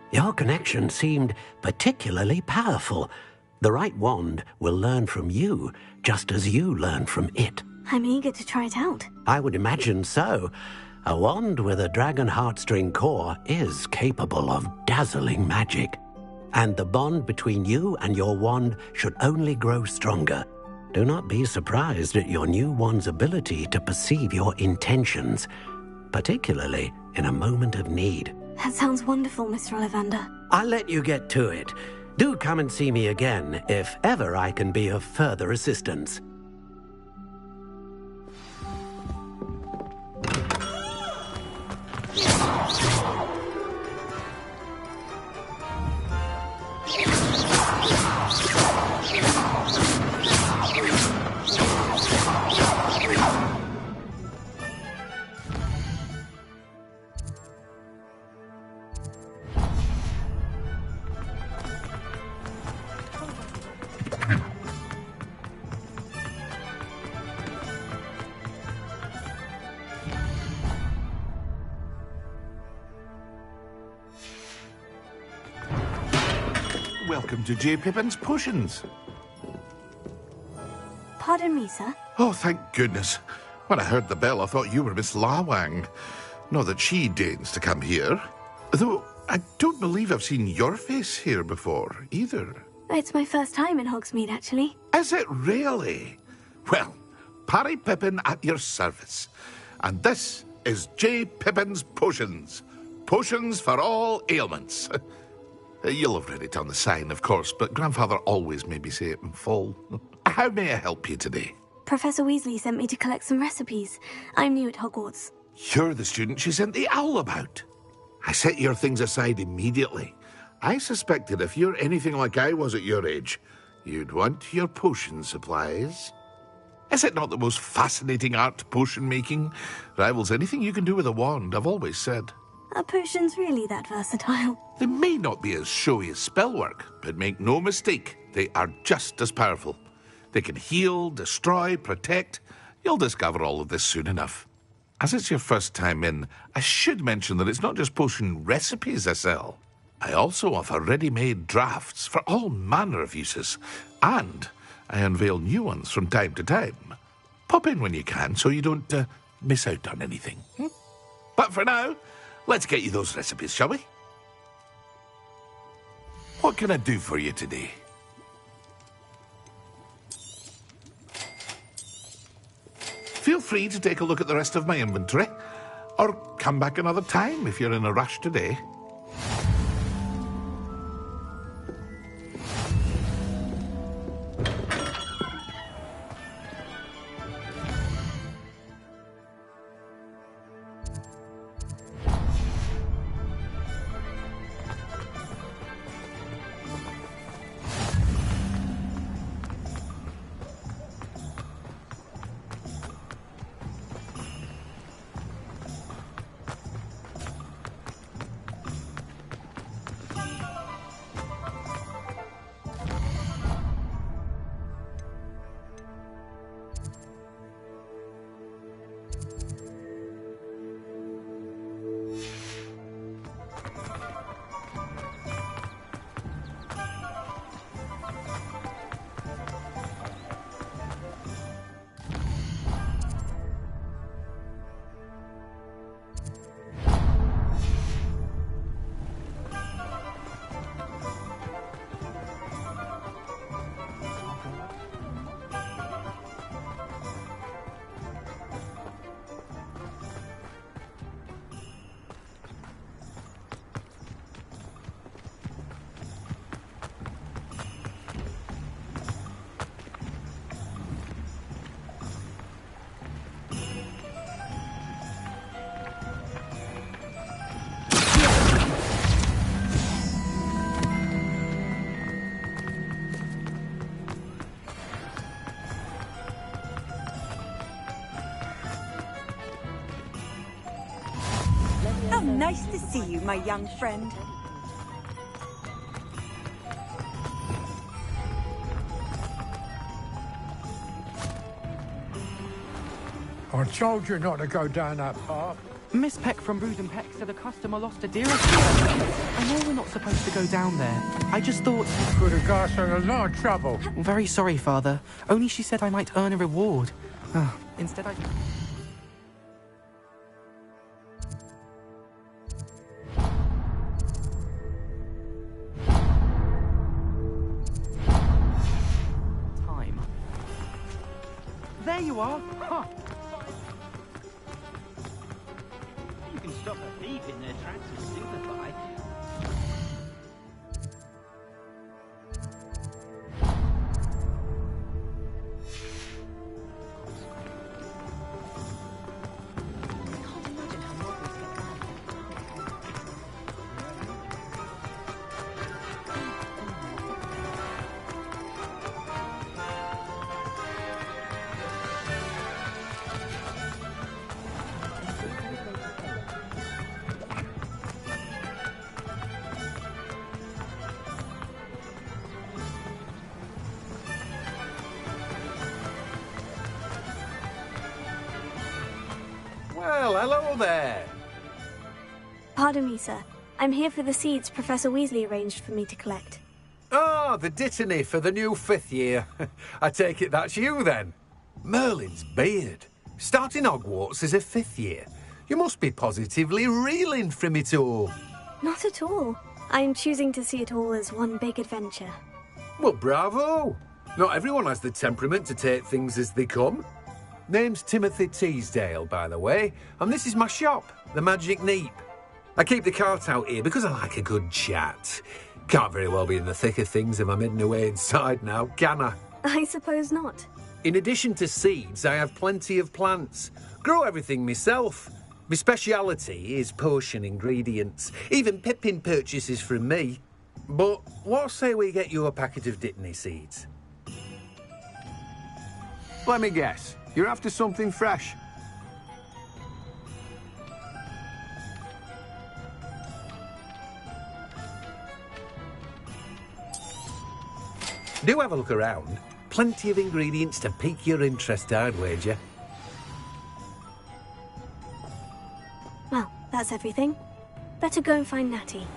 Your connection seemed particularly powerful. The right wand will learn from you, just as you learn from it. I'm eager to try it out. I would imagine so. A wand with a dragon heartstring core is capable of dazzling magic. And the bond between you and your wand should only grow stronger. Do not be surprised at your new wand's ability to perceive your intentions, particularly in a moment of need. That sounds wonderful, Mr. Ollivander. I'll let you get to it. Do come and see me again if ever I can be of further assistance. Welcome to J. Pippin's Potions. Pardon me, sir. Oh, thank goodness. When I heard the bell, I thought you were Miss Lawang. Not that she deigns to come here. Though, I don't believe I've seen your face here before, either. It's my first time in Hogsmeade, actually. Is it really? Well, Parry Pippin at your service. And this is J. Pippin's Potions. Potions for all ailments. You'll have read it on the sign, of course, but Grandfather always made me say it in full. How may I help you today? Professor Weasley sent me to collect some recipes. I'm new at Hogwarts. You're the student she sent the owl about. I set your things aside immediately. I suspected if you're anything like I was at your age, you'd want your potion supplies. Is it not the most fascinating art, potion making? Rivals anything you can do with a wand, I've always said. Are potions really that versatile? They may not be as showy as spellwork, but make no mistake, they are just as powerful. They can heal, destroy, protect. You'll discover all of this soon enough. As it's your first time in, I should mention that it's not just potion recipes I sell. I also offer ready-made drafts for all manner of uses, and I unveil new ones from time to time. Pop in when you can so you don't miss out on anything. But for now, let's get you those recipes, shall we? What can I do for you today? Feel free to take a look at the rest of my inventory, or come back another time if you're in a rush today. How nice to see you, my young friend. I told you not to go down that path. Miss Peck from Brood and Peck said a customer lost a deer. I know we're not supposed to go down there. I just thought... Could have got us in a lot of trouble. I'm very sorry, Father. Only she said I might earn a reward. Instead I... Time. There you are! Huh. You can stop a thief in their tracks and simplify. Well, hello there. Pardon me, sir. I'm here for the seeds Professor Weasley arranged for me to collect. Ah, the dittany for the new 5th year. I take it that's you, then. Merlin's beard. Starting Hogwarts as a 5th year. You must be positively reeling from it all. Not at all. I'm choosing to see it all as one big adventure. Well, bravo. Not everyone has the temperament to take things as they come. Name's Timothy Teasdale, by the way, and this is my shop, the Magic Neep. I keep the cart out here because I like a good chat. Can't very well be in the thick of things if I'm hidden away inside now, can I? I suppose not. In addition to seeds, I have plenty of plants. Grow everything myself. My speciality is potion ingredients. Even Pippin purchases from me. But what say we get you a packet of Dittany seeds? Let me guess. You're after something fresh. Do have a look around. Plenty of ingredients to pique your interest, I'd wager. Well, that's everything. Better go and find Natty.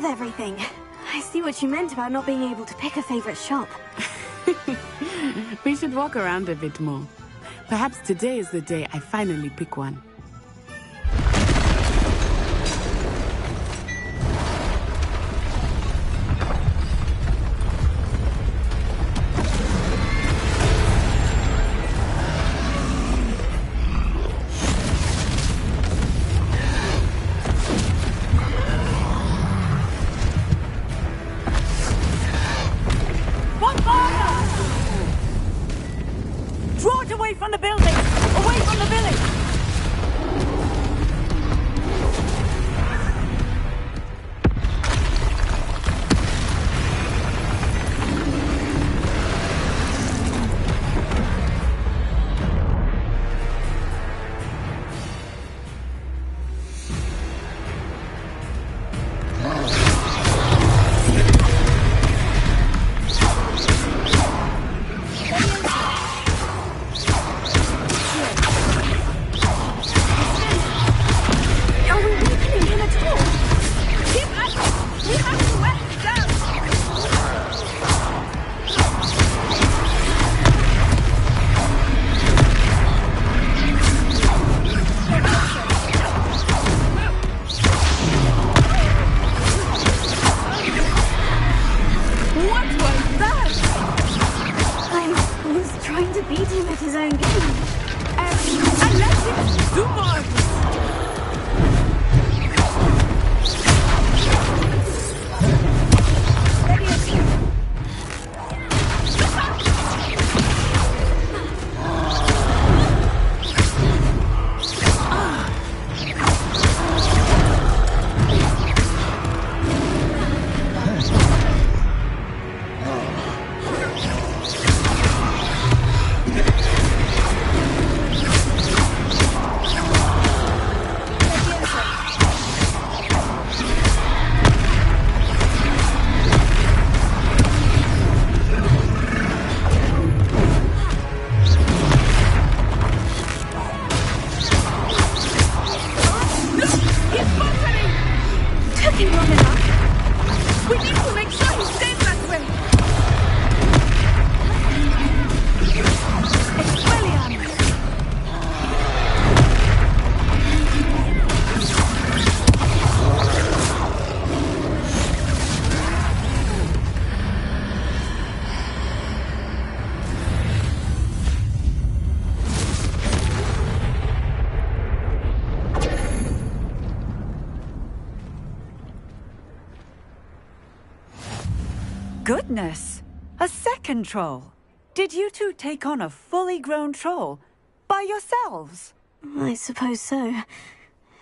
Everything. I see what you meant about not being able to pick a favorite shop. We should walk around a bit more. Perhaps today is the day I finally pick one. Draw it away from the building! Away from the village! talking long enough. We need to make sure he stays that way. Expelliarmus. Goodness! A second troll! Did you two take on a fully grown troll? By yourselves? I suppose so.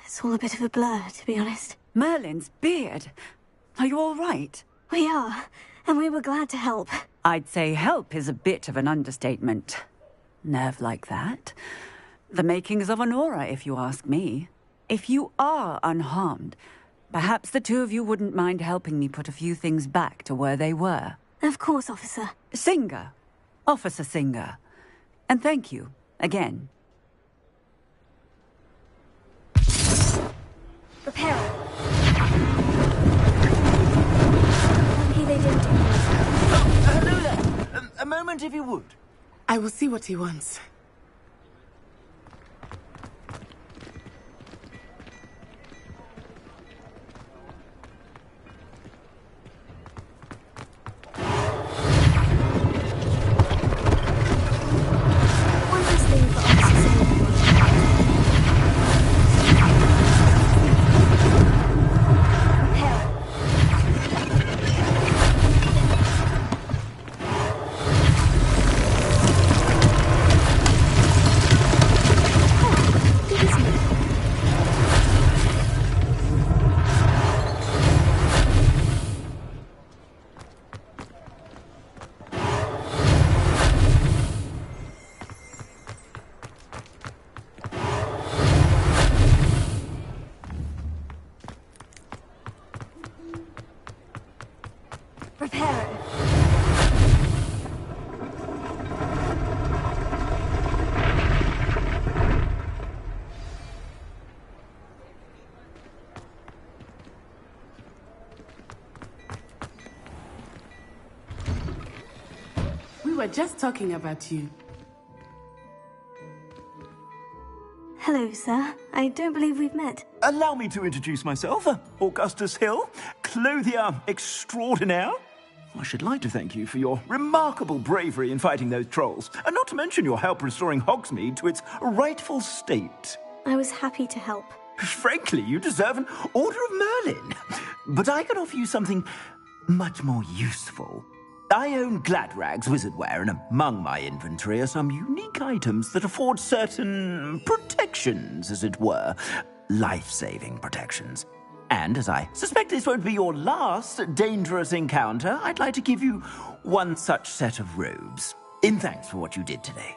It's all a bit of a blur, to be honest. Merlin's beard! Are you all right? We are, and we were glad to help. I'd say help is a bit of an understatement. Nerve like that. The makings of an aura, if you ask me. If you are unharmed, perhaps the two of you wouldn't mind helping me put a few things back to where they were. Of course, officer. Singer. Officer Singer. And thank you, again. Prepare. Lucky they didn't do Hello there. A moment, if you would. I will see what he wants. We were just talking about you. Hello, sir. I don't believe we've met. Allow me to introduce myself. Augustus Hill, clothier extraordinaire. I should like to thank you for your remarkable bravery in fighting those trolls, and not to mention your help restoring Hogsmeade to its rightful state. I was happy to help. Frankly, you deserve an Order of Merlin. But I can offer you something much more useful. I own Gladrag's wizardware, and among my inventory are some unique items that afford certain protections, as it were. Life-saving protections. And as I suspect this won't be your last dangerous encounter, I'd like to give you one such set of robes, in thanks for what you did today.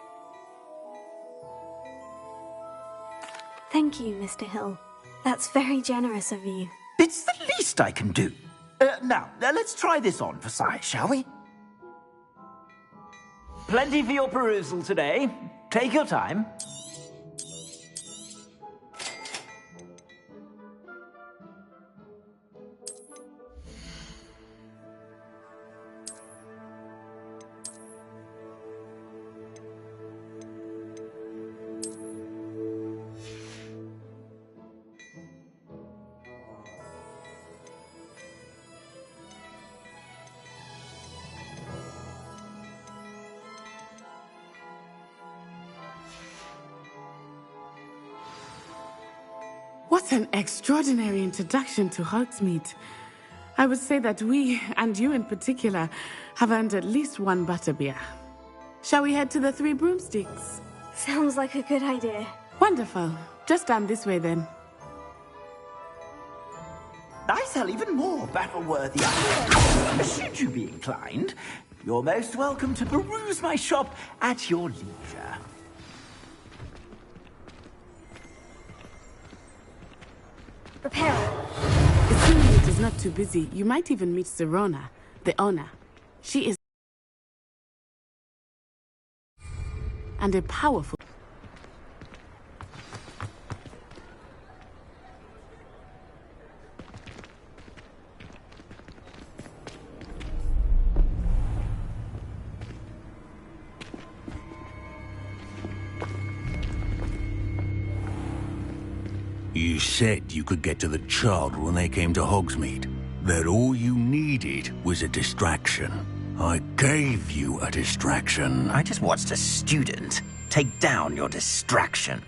Thank you, Mr. Hill. That's very generous of you. It's the least I can do. Now, let's try this on for size, shall we? Plenty for your perusal today. Take your time. What an extraordinary introduction to Hogsmeade. I would say that we, and you in particular, have earned at least one butterbeer. Shall we head to the Three Broomsticks? Sounds like a good idea. Wonderful. Just stand this way then. I sell even more battle-worthy items. Should you be inclined, you're most welcome to peruse my shop at your leisure. Prepare. Assuming it is not too busy, you might even meet Serona, the owner. She is and a powerful. You said you could get to the child when they came to Hogsmeade. That all you needed was a distraction. I gave you a distraction. I just watched a student take down your distraction.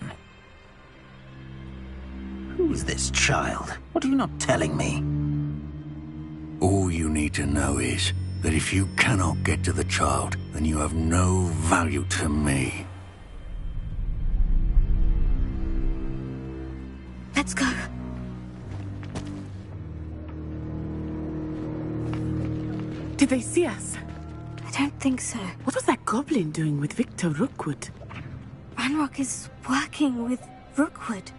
Who's this child? What are you not telling me? All you need to know is that if you cannot get to the child, then you have no value to me. Let's go. Did they see us? I don't think so. What was that goblin doing with Victor Rookwood? Ranrock is working with Rookwood.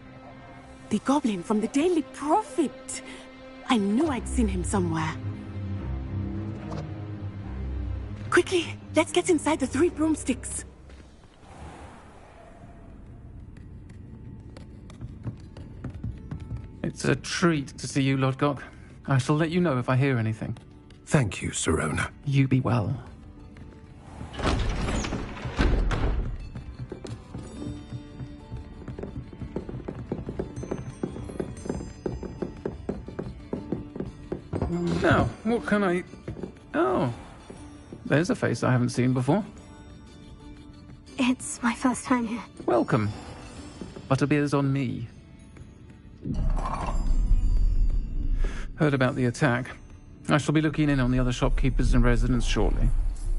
The goblin from the Daily Prophet. I knew I'd seen him somewhere. Quickly, let's get inside the 3 broomsticks. It's a treat to see you, Lodgok. I shall let you know if I hear anything. Thank you, Sirona. You be well. Now, what can I... Oh, there's a face I haven't seen before. It's my first time here. Welcome. Butterbeer's on me. Heard about the attack. I shall be looking in on the other shopkeepers and residents shortly.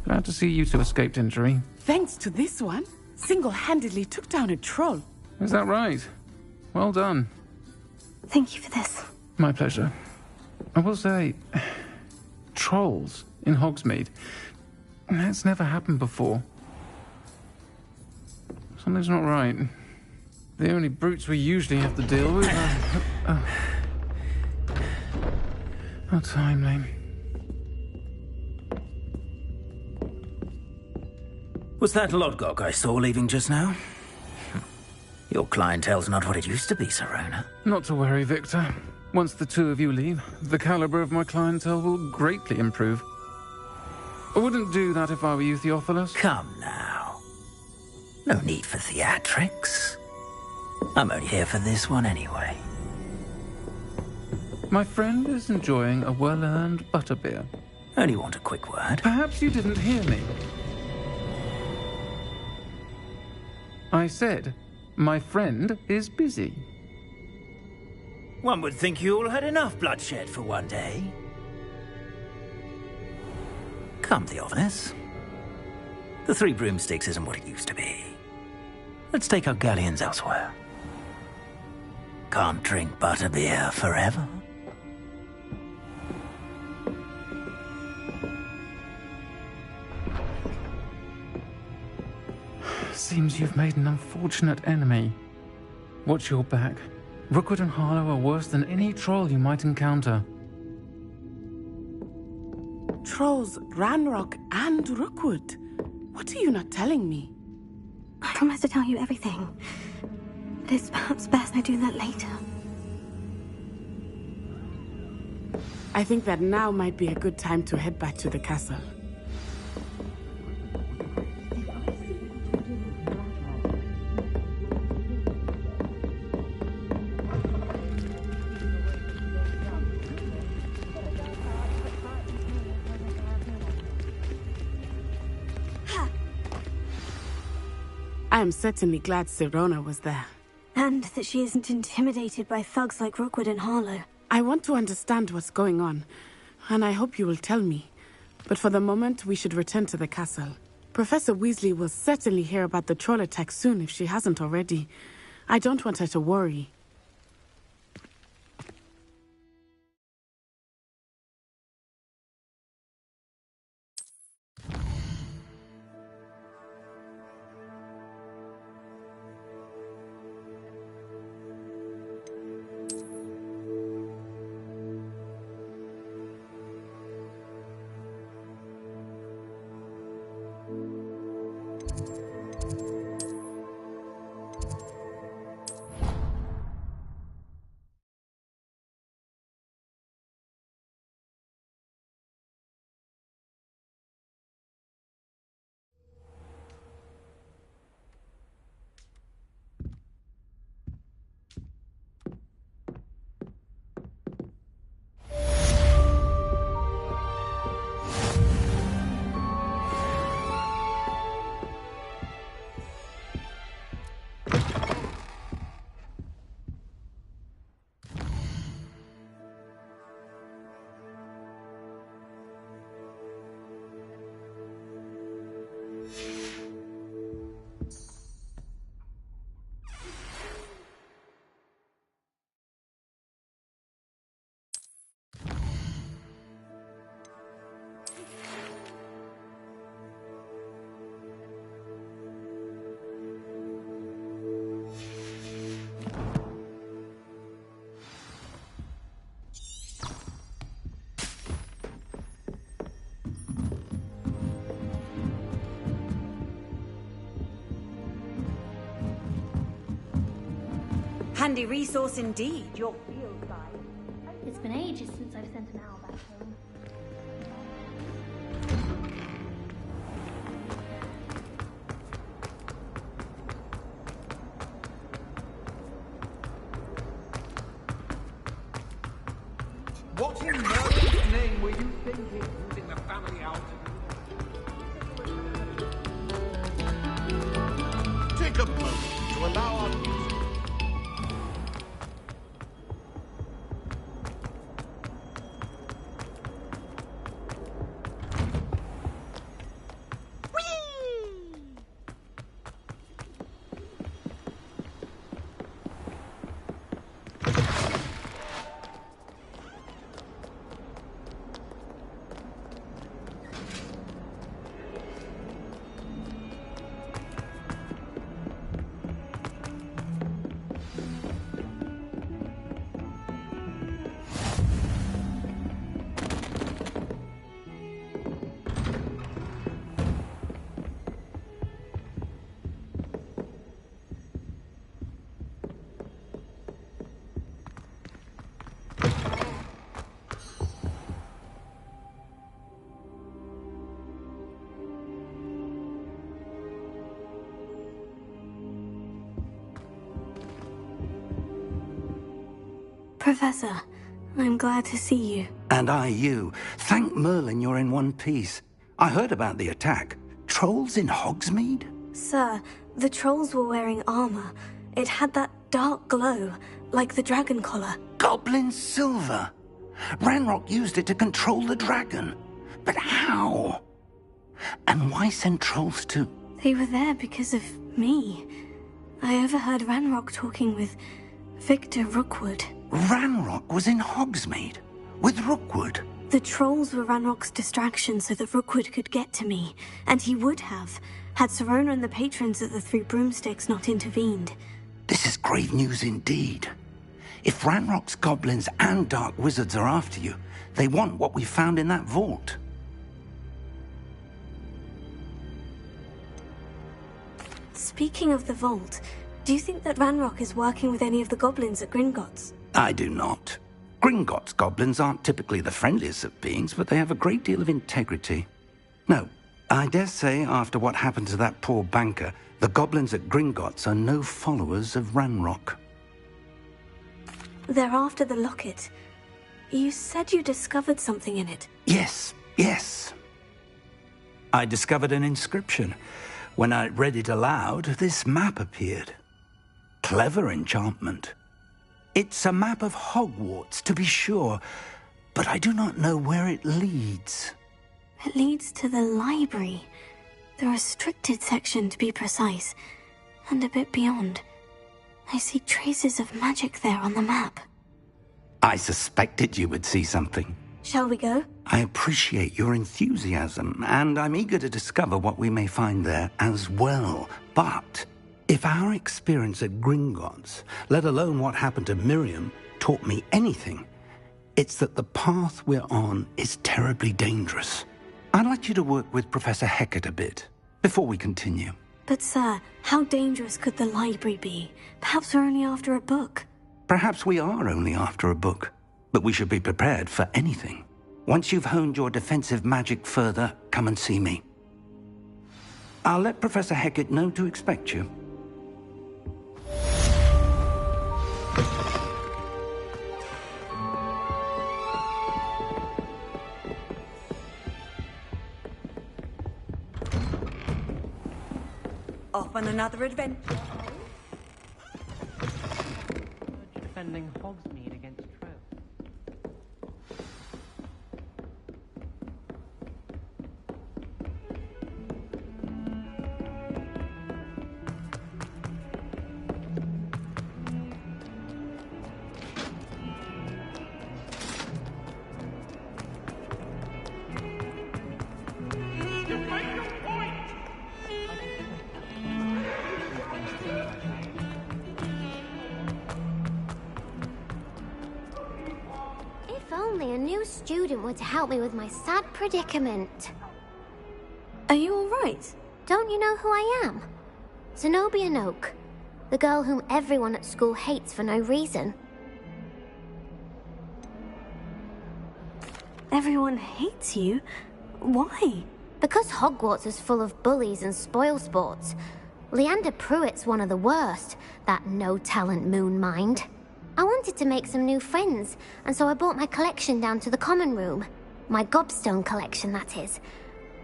Glad to see you two escaped injury. Thanks to this one, single-handedly took down a troll. Is that right? Well done. Thank you for this. My pleasure. I will say, trolls in Hogsmeade. That's never happened before. Something's not right. The only brutes we usually have to deal with are... How timely. Was that Lodgok I saw leaving just now? Your clientele's not what it used to be, Sirona. Not to worry, Victor. Once the two of you leave, the caliber of my clientele will greatly improve. I wouldn't do that if I were you, Theophilus. Come now. No need for theatrics. I'm only here for this one anyway. My friend is enjoying a well-earned butterbeer. Only want a quick word. Perhaps you didn't hear me. I said, my friend is busy. One would think you all had enough bloodshed for one day. Come, Theophilus. The 3 broomsticks isn't what it used to be. Let's take our galleons elsewhere. Can't drink butterbeer forever. Seems you've made an unfortunate enemy. Watch your back. Rookwood and Harlow are worse than any troll you might encounter. Trolls, Ranrock, and Rookwood. What are you not telling me? I promise to tell you everything. But it's perhaps best I do that later. I think that now might be a good time to head back to the castle. I am certainly glad Sirona was there. And that she isn't intimidated by thugs like Rookwood and Harlow. I want to understand what's going on, and I hope you will tell me. But for the moment, we should return to the castle. Professor Weasley will certainly hear about the troll attack soon if she hasn't already. I don't want her to worry. Handy resource indeed, your field guide. It's been ages since I've sent an owl back home. What in Merlin's name were you thinking, using the family out? Take a moment to allow our music. Professor, I'm glad to see you. And I you. Thank Merlin you're in one piece. I heard about the attack. Trolls in Hogsmeade? Sir, the trolls were wearing armor. It had that dark glow, like the dragon collar. Goblin silver. Ranrock used it to control the dragon. But how? And why send trolls to... They were there because of me. I overheard Ranrock talking with Victor Rookwood. Ranrock was in Hogsmeade? With Rookwood? The trolls were Ranrock's distraction so that Rookwood could get to me. And he would have, had Serona and the patrons at the Three Broomsticks not intervened. This is grave news indeed. If Ranrock's goblins and dark wizards are after you, they want what we found in that vault. Speaking of the vault, do you think that Ranrock is working with any of the goblins at Gringotts? I do not. Gringotts goblins aren't typically the friendliest of beings, but they have a great deal of integrity. No, I dare say after what happened to that poor banker, the goblins at Gringotts are no followers of Ranrock. They're after the locket. You said you discovered something in it. Yes. I discovered an inscription. When I read it aloud, this map appeared. Clever enchantment. It's a map of Hogwarts, to be sure, but I do not know where it leads. It leads to the library. The restricted section, to be precise. And a bit beyond. I see traces of magic there on the map. I suspected you would see something. Shall we go? I appreciate your enthusiasm, and I'm eager to discover what we may find there as well. But if our experience at Gringotts, let alone what happened to Miriam, taught me anything, it's that the path we're on is terribly dangerous. I'd like you to work with Professor Hecat a bit before we continue. But sir, how dangerous could the library be? Perhaps we're only after a book. Perhaps we are only after a book, but we should be prepared for anything. Once you've honed your defensive magic further, come and see me. I'll let Professor Hecat know to expect you. Off on another adventure. Defending Hogsmeade against Trev. Only a new student were to help me with my sad predicament. Are you all right? Don't you know who I am? Zenobia Noak. The girl whom everyone at school hates for no reason. Everyone hates you? Why? Because Hogwarts is full of bullies and spoilsports. Leander Pruitt's one of the worst, that no-talent moon mind. I wanted to make some new friends, and so I brought my collection down to the common room. My gobstone collection, that is.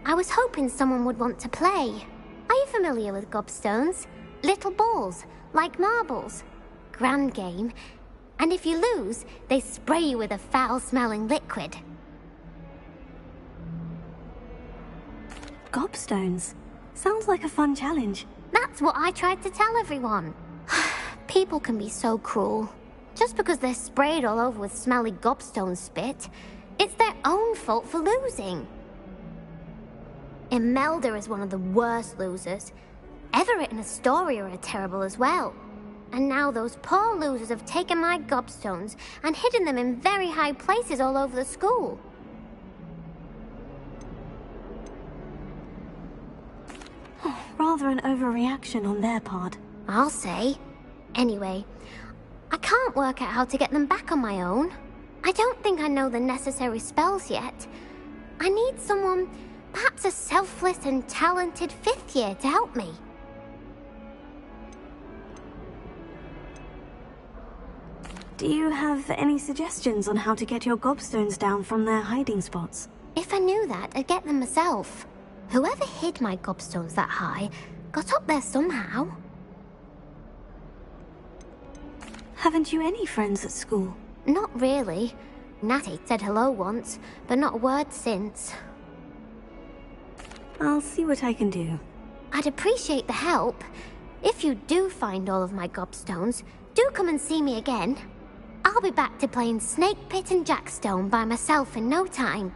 I was hoping someone would want to play. Are you familiar with gobstones? Little balls, like marbles. Grand game. And if you lose, they spray you with a foul-smelling liquid. Gobstones? Sounds like a fun challenge. That's what I tried to tell everyone. People can be so cruel. Just because they're sprayed all over with smelly gobstone spit, it's their own fault for losing. Imelda is one of the worst losers. Everett and Astoria are terrible as well. And now those poor losers have taken my gobstones and hidden them in very high places all over the school. Rather an overreaction on their part. I'll say. Anyway, I can't work out how to get them back on my own. I don't think I know the necessary spells yet. I need someone, perhaps a selfless and talented 5th year to help me. Do you have any suggestions on how to get your gobstones down from their hiding spots? If I knew that, I'd get them myself. Whoever hid my gobstones that high got up there somehow. Haven't you any friends at school? Not really. Natty said hello once, but not a word since. I'll see what I can do. I'd appreciate the help. If you do find all of my gobstones, do come and see me again. I'll be back to playing Snake Pit and Jackstone by myself in no time.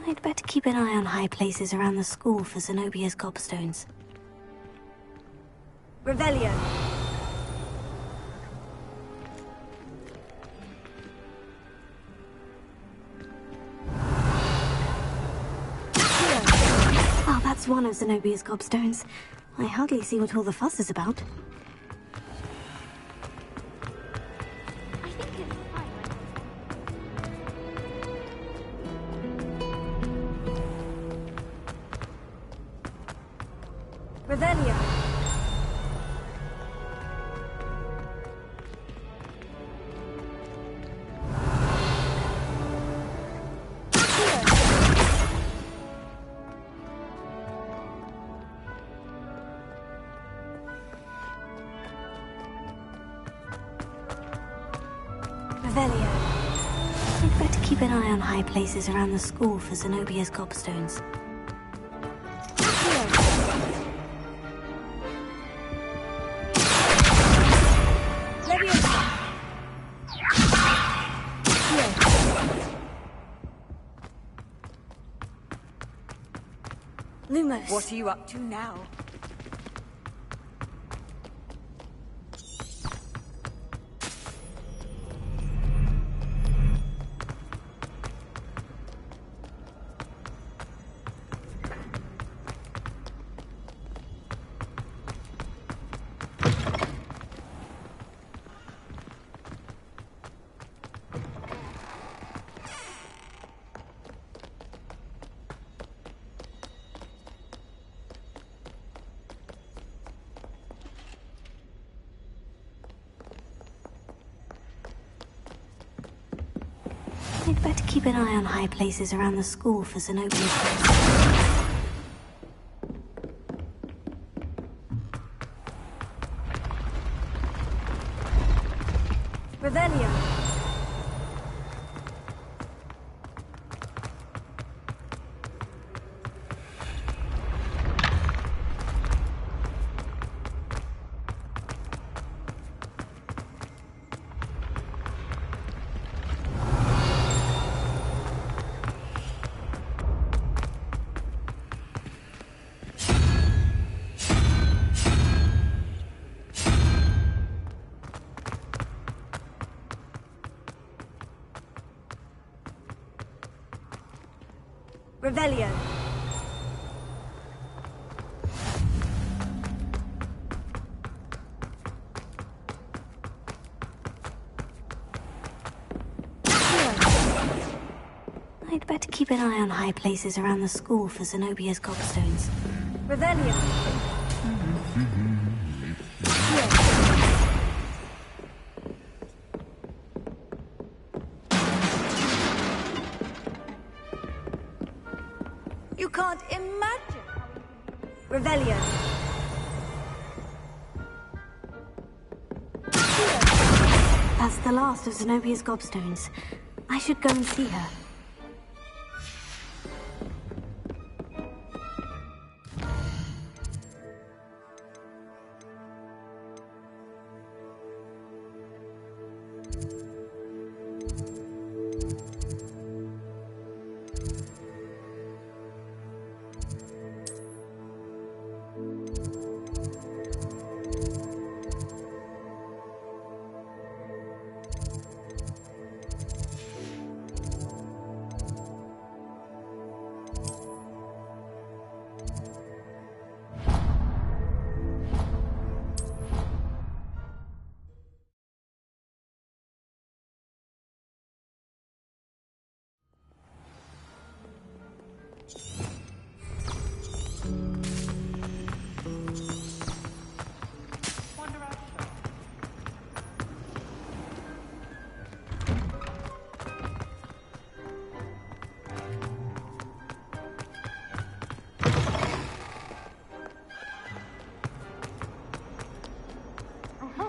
I'd better keep an eye on high places around the school for Zenobia's gobstones. Revelio. Oh, that's one of Zenobia's gobstones. I hardly see what all the fuss is about. Revelio. Revelio. I'd better keep an eye on high places around the school for Zenobia's gobstones. Lumos. What are you up to now? I'd better keep an eye on high places around the school for Zenobia's gobstones. Revelio. Revelio. I'd better keep an eye on high places around the school for Zenobia's gobstones. Revelio. You can't imagine. Revelio. That's the last of Zenobia's gobstones. I should go and see her.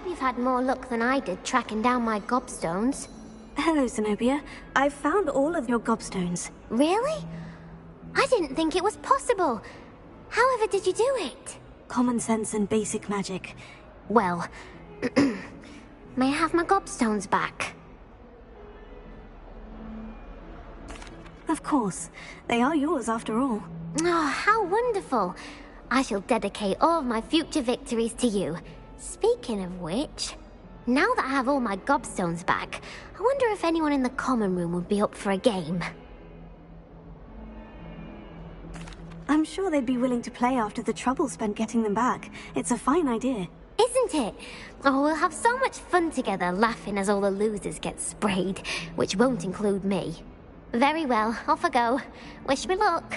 You've had more luck than I did tracking down my gobstones. Hello, Zenobia. I've found all of your gobstones. Really? I didn't think it was possible. However did you do it? Common sense and basic magic. Well, may I have my gobstones back? Of course. They are yours after all. Oh, how wonderful. I shall dedicate all of my future victories to you. Speaking of which, now that I have all my gobstones back, I wonder if anyone in the common room would be up for a game. I'm sure they'd be willing to play after the trouble spent getting them back. It's a fine idea. Isn't it? Oh, we'll have so much fun together laughing as all the losers get sprayed, which won't include me. Very well, off I go. Wish me luck.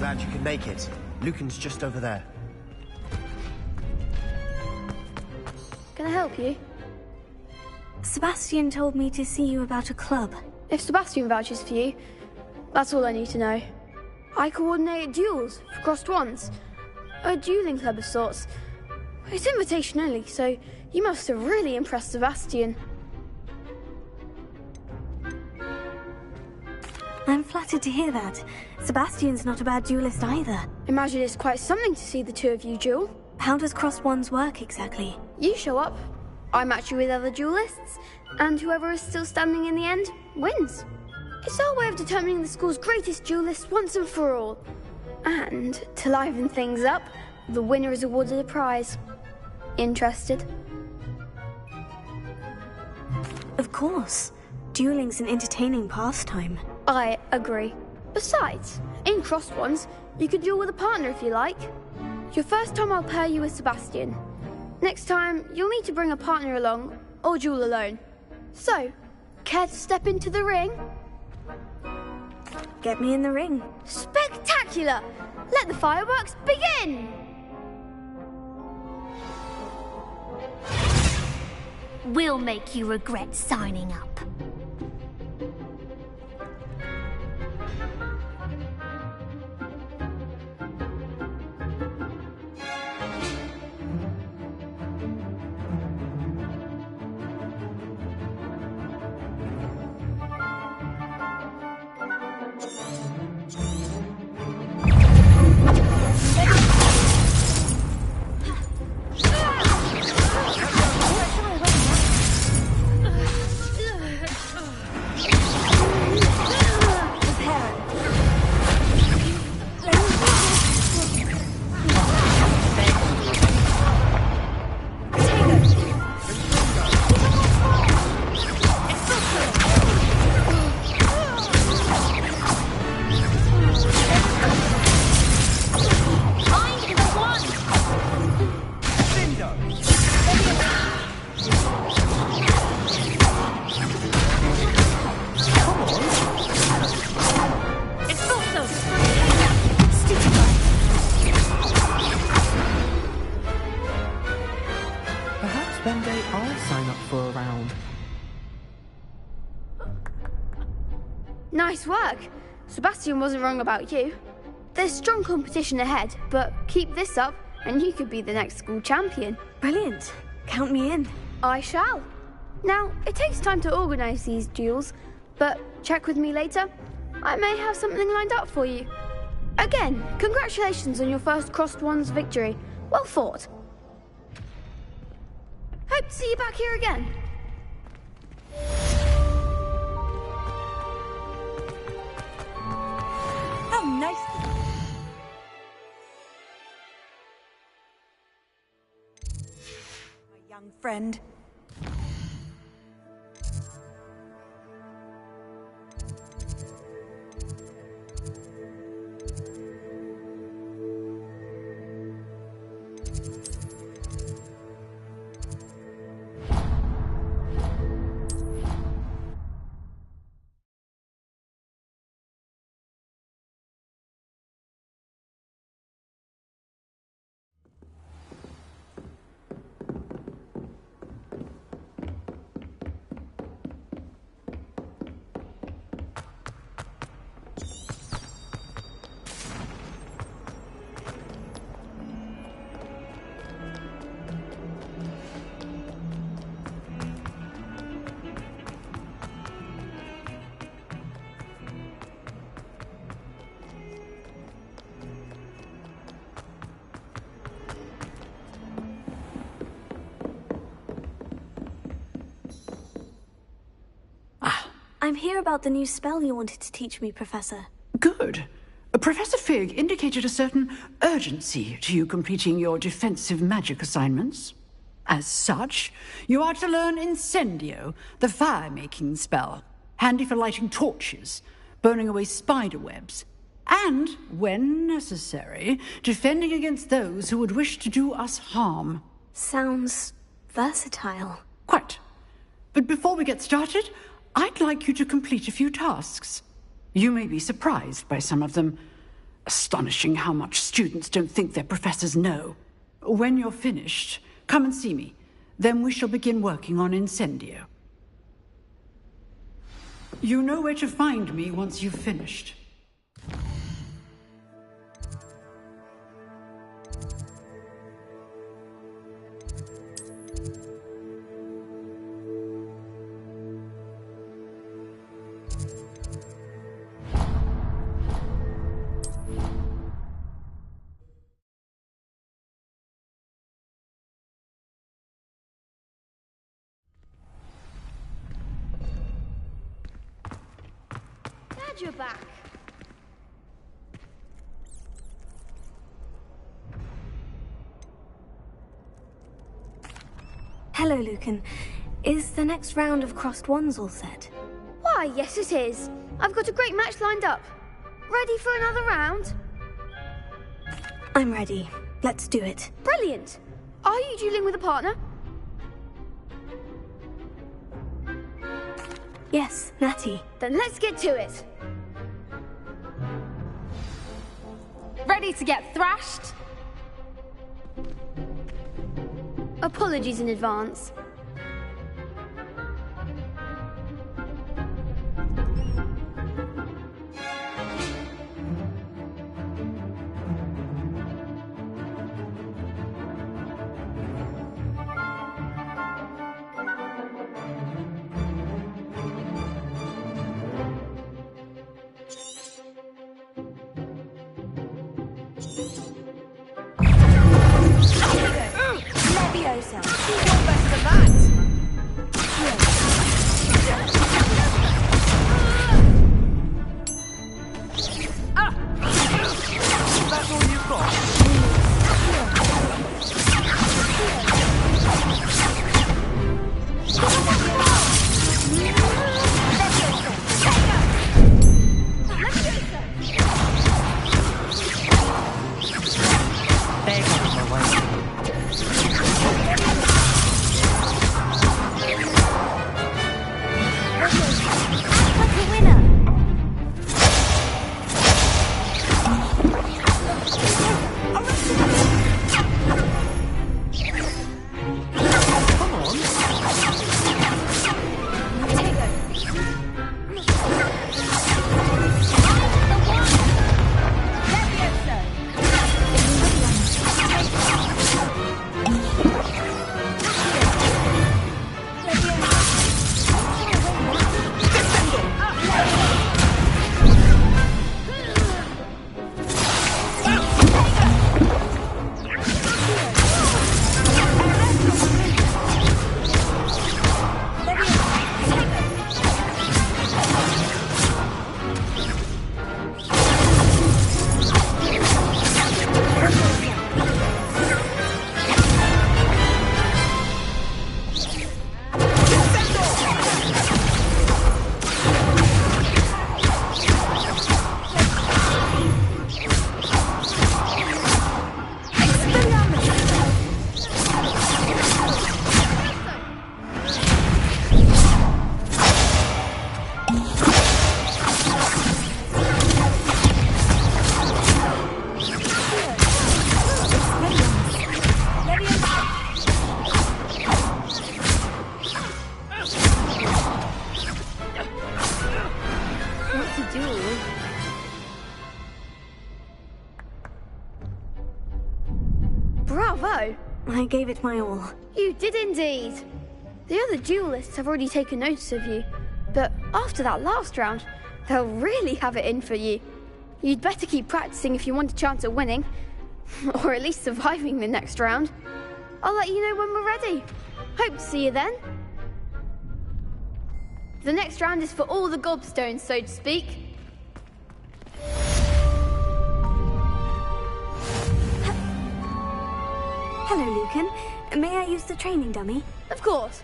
glad you could make it. Lucan's just over there. Can I help you? Sebastian told me to see you about a club. If Sebastian vouches for you, that's all I need to know. I coordinate duels for crossed wands. A dueling club of sorts. It's invitation only, so you must have really impressed Sebastian. I'm flattered to hear that. Sebastian's not a bad duelist either. Imagine it's quite something to see the two of you duel. How does crossed wands work exactly? You show up, I match you with other duelists, and whoever is still standing in the end wins. It's our way of determining the school's greatest duelist once and for all. And to liven things up, the winner is awarded a prize. Interested? Of course. Dueling's an entertaining pastime. I agree. Besides, in crossed wands, you could duel with a partner if you like. Your first time I'll pair you with Sebastian. Next time, you'll need to bring a partner along, or duel alone. So, care to step into the ring? Get me in the ring. Spectacular! Let the fireworks begin! We'll make you regret signing up. Nice work. Sebastian wasn't wrong about you. There's strong competition ahead, but keep this up and you could be the next school champion. Brilliant. Count me in. I shall. Now, it takes time to organise these duels, but check with me later. I may have something lined up for you. Again, congratulations on your first crossed wands victory. Well fought. Hope to see you back here again. How nice. My young friend. I'm here about the new spell you wanted to teach me, Professor. Good. Professor Fig indicated a certain urgency to you completing your defensive magic assignments. As such, you are to learn Incendio, the fire-making spell, handy for lighting torches, burning away spider webs, and, when necessary, defending against those who would wish to do us harm. Sounds versatile. Quite. But before we get started, I'd like you to complete a few tasks. You may be surprised by some of them. Astonishing how much students don't think their professors know. When you're finished, come and see me. Then we shall begin working on Incendio. You know where to find me once you've finished. You're back. Hello, Lucan. Is the next round of crossed wands all set? Why, yes it is. I've got a great match lined up. Ready for another round? I'm ready. Let's do it. Brilliant. Are you dueling with a partner? Yes, Natty. Then let's get to it. Ready to get thrashed? Apologies in advance. Bravo! I gave it my all. You did indeed. The other duelists have already taken notice of you, but after that last round, they'll really have it in for you. You'd better keep practicing if you want a chance at winning, or at least surviving the next round. I'll let you know when we're ready. Hope to see you then. The next round is for all the gobstones, so to speak. Hello, Lucan. May I use the training dummy? Of course.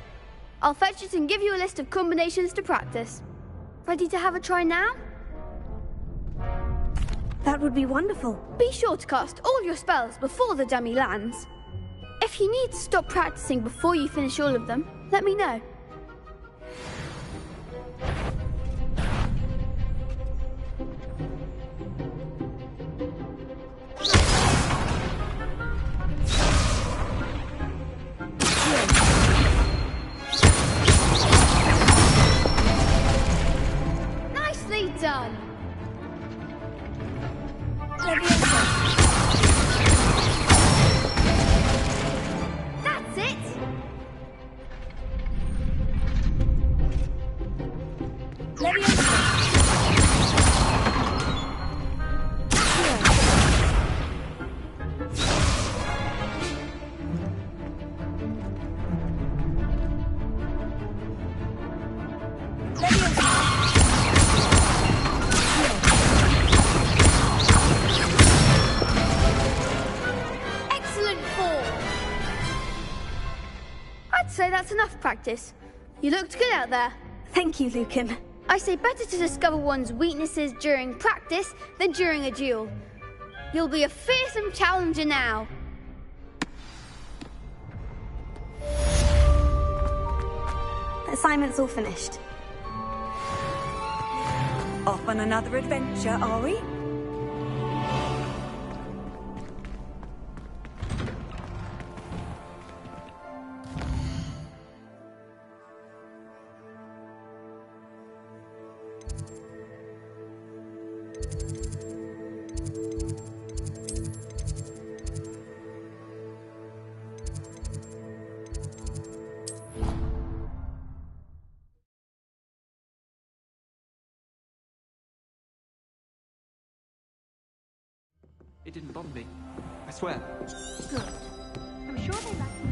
I'll fetch it and give you a list of combinations to practice. Ready to have a try now? That would be wonderful. Be sure to cast all your spells before the dummy lands. If you need to stop practicing before you finish all of them, let me know. done. That's it! Excellent form! I'd say that's enough practice. You looked good out there. Thank you, Lucan. I say better to discover one's weaknesses during practice than during a duel. You'll be a fearsome challenger now. The assignment's all finished. Off on another adventure, are we? It didn't bother me. I swear. Good. I'm sure they like me.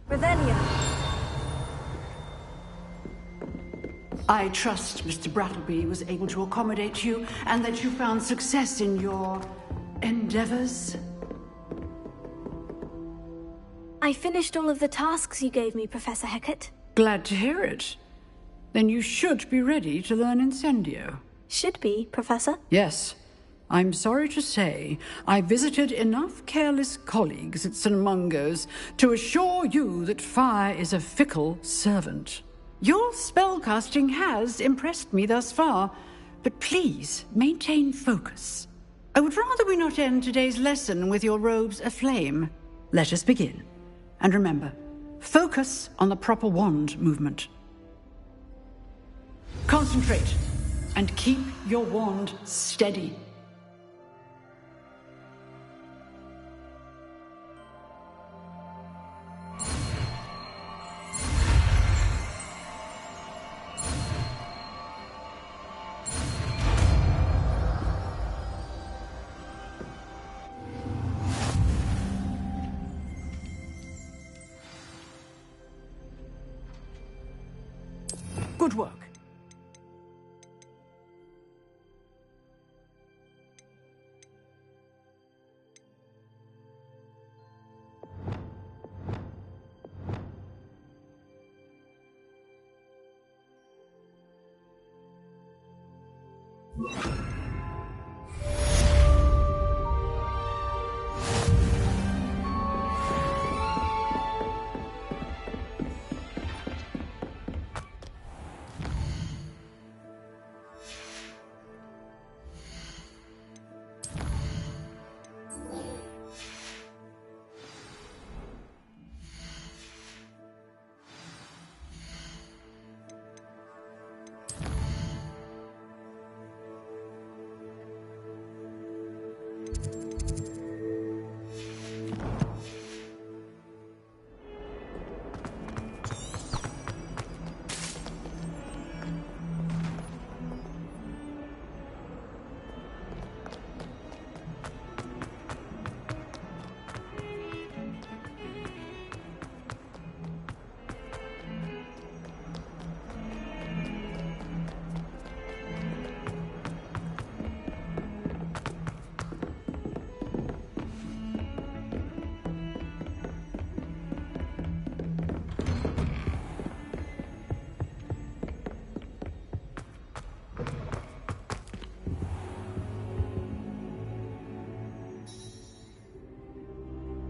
Revelio. I trust Mr. Brattleby was able to accommodate you and that you found success in your endeavors. I finished all of the tasks you gave me, Professor Hecat. Glad to hear it. Then you should be ready to learn Incendio. Should be, Professor. Yes. I'm sorry to say, I visited enough careless colleagues at St. Mungo's to assure you that fire is a fickle servant. Your spellcasting has impressed me thus far, but please maintain focus. I would rather we not end today's lesson with your robes aflame. Let us begin. And remember, focus on the proper wand movement. Concentrate, and keep your wand steady. Good work.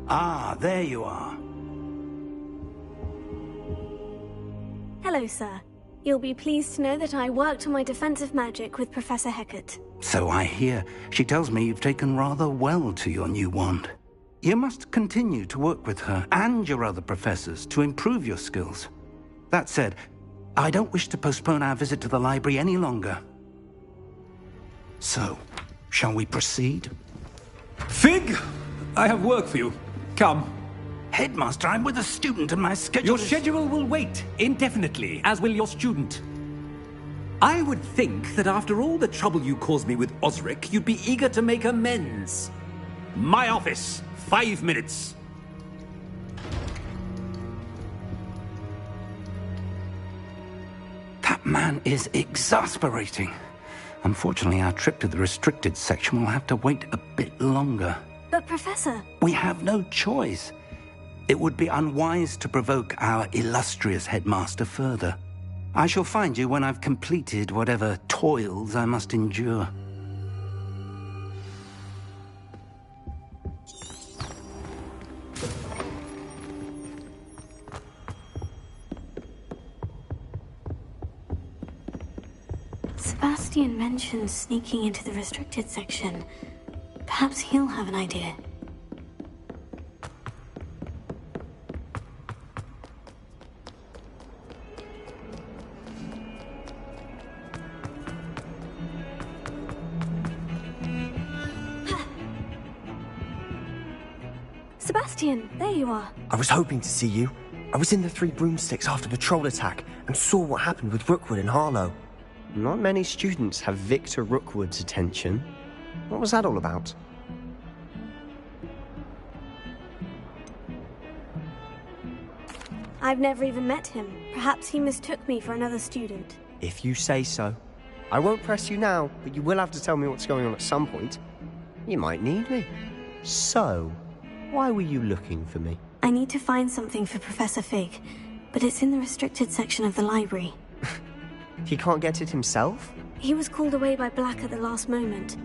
Ah, there you are. Hello, sir. You'll be pleased to know that I worked on my defensive magic with Professor Hecat. So I hear. She tells me you've taken rather well to your new wand. You must continue to work with her and your other professors to improve your skills. That said, I don't wish to postpone our visit to the library any longer. So, shall we proceed? Fig! I have work for you. Come. Headmaster, I'm with a student and my schedule Your schedule will wait indefinitely, as will your student. I would think that after all the trouble you caused me with Osric, you'd be eager to make amends. My office, 5 minutes. That man is exasperating. Unfortunately, our trip to the restricted section will have to wait a bit longer. But, Professor... We have no choice. It would be unwise to provoke our illustrious headmaster further. I shall find you when I've completed whatever toils I must endure. Sebastian mentioned sneaking into the restricted section. Perhaps he'll have an idea. Sebastian, there you are. I was hoping to see you. I was in the Three Broomsticks after the troll attack and saw what happened with Rookwood and Harlow. Not many students have Victor Rookwood's attention. What was that all about? I've never even met him. Perhaps he mistook me for another student. If you say so. I won't press you now, but you will have to tell me what's going on at some point. You might need me. So, why were you looking for me? I need to find something for Professor Fig, but it's in the restricted section of the library. He can't get it himself? He was called away by Black at the last moment.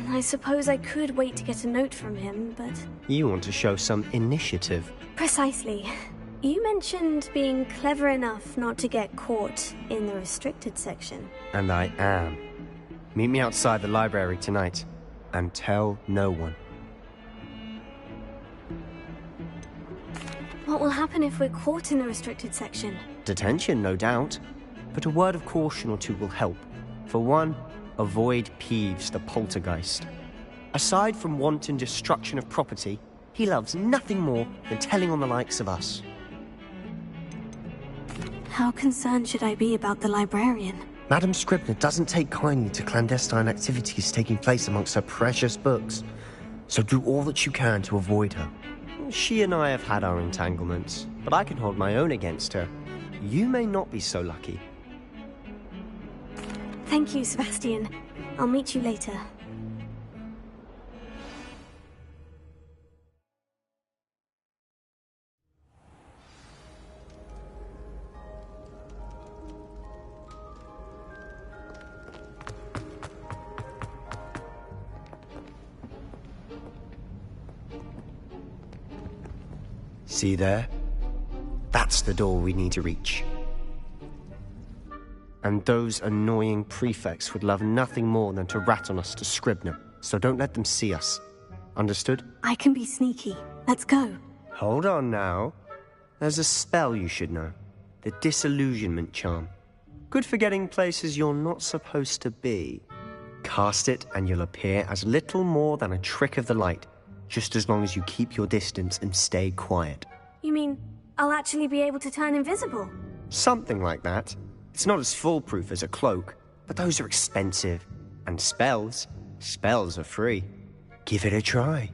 I suppose I could wait to get a note from him, but... You want to show some initiative. Precisely. You mentioned being clever enough not to get caught in the restricted section. And I am. Meet me outside the library tonight, and tell no one. What will happen if we're caught in the restricted section? Detention, no doubt. But a word of caution or two will help. For one, avoid Peeves the poltergeist. Aside from wanton destruction of property, he loves nothing more than telling on the likes of us. How concerned should I be about the librarian? Madame Scribner doesn't take kindly to clandestine activities taking place amongst her precious books. So do all that you can to avoid her. She and I have had our entanglements, but I can hold my own against her. You may not be so lucky. Thank you, Sebastian. I'll meet you later. See there? That's the door we need to reach. And those annoying prefects would love nothing more than to rat on us to Scribner, so don't let them see us. Understood? I can be sneaky. Let's go. Hold on now. There's a spell you should know. The Disillusionment Charm. Good for getting places you're not supposed to be. Cast it and you'll appear as little more than a trick of the light, just as long as you keep your distance and stay quiet. You mean I'll actually be able to turn invisible? Something like that. It's not as foolproof as a cloak, but those are expensive. And spells are free. Give it a try.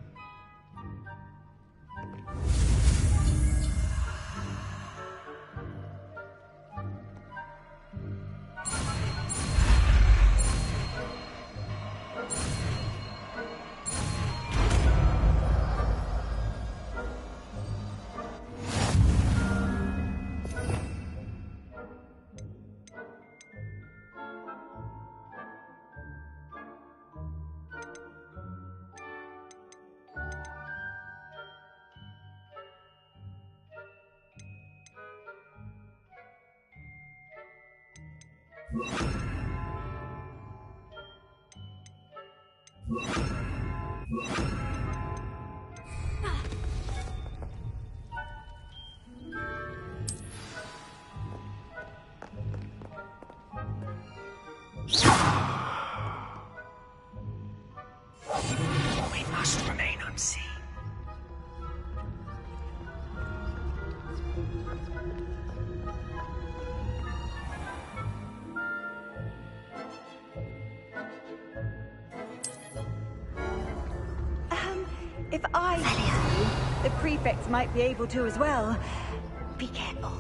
We must remain unseen. If I see you, the prefects might be able to as well. Be careful.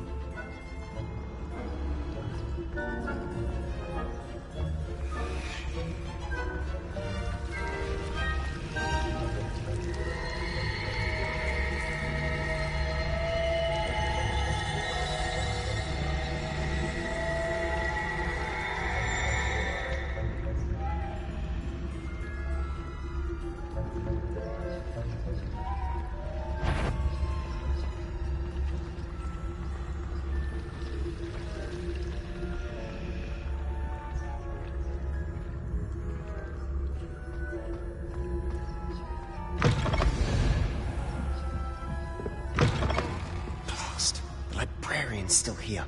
Still here.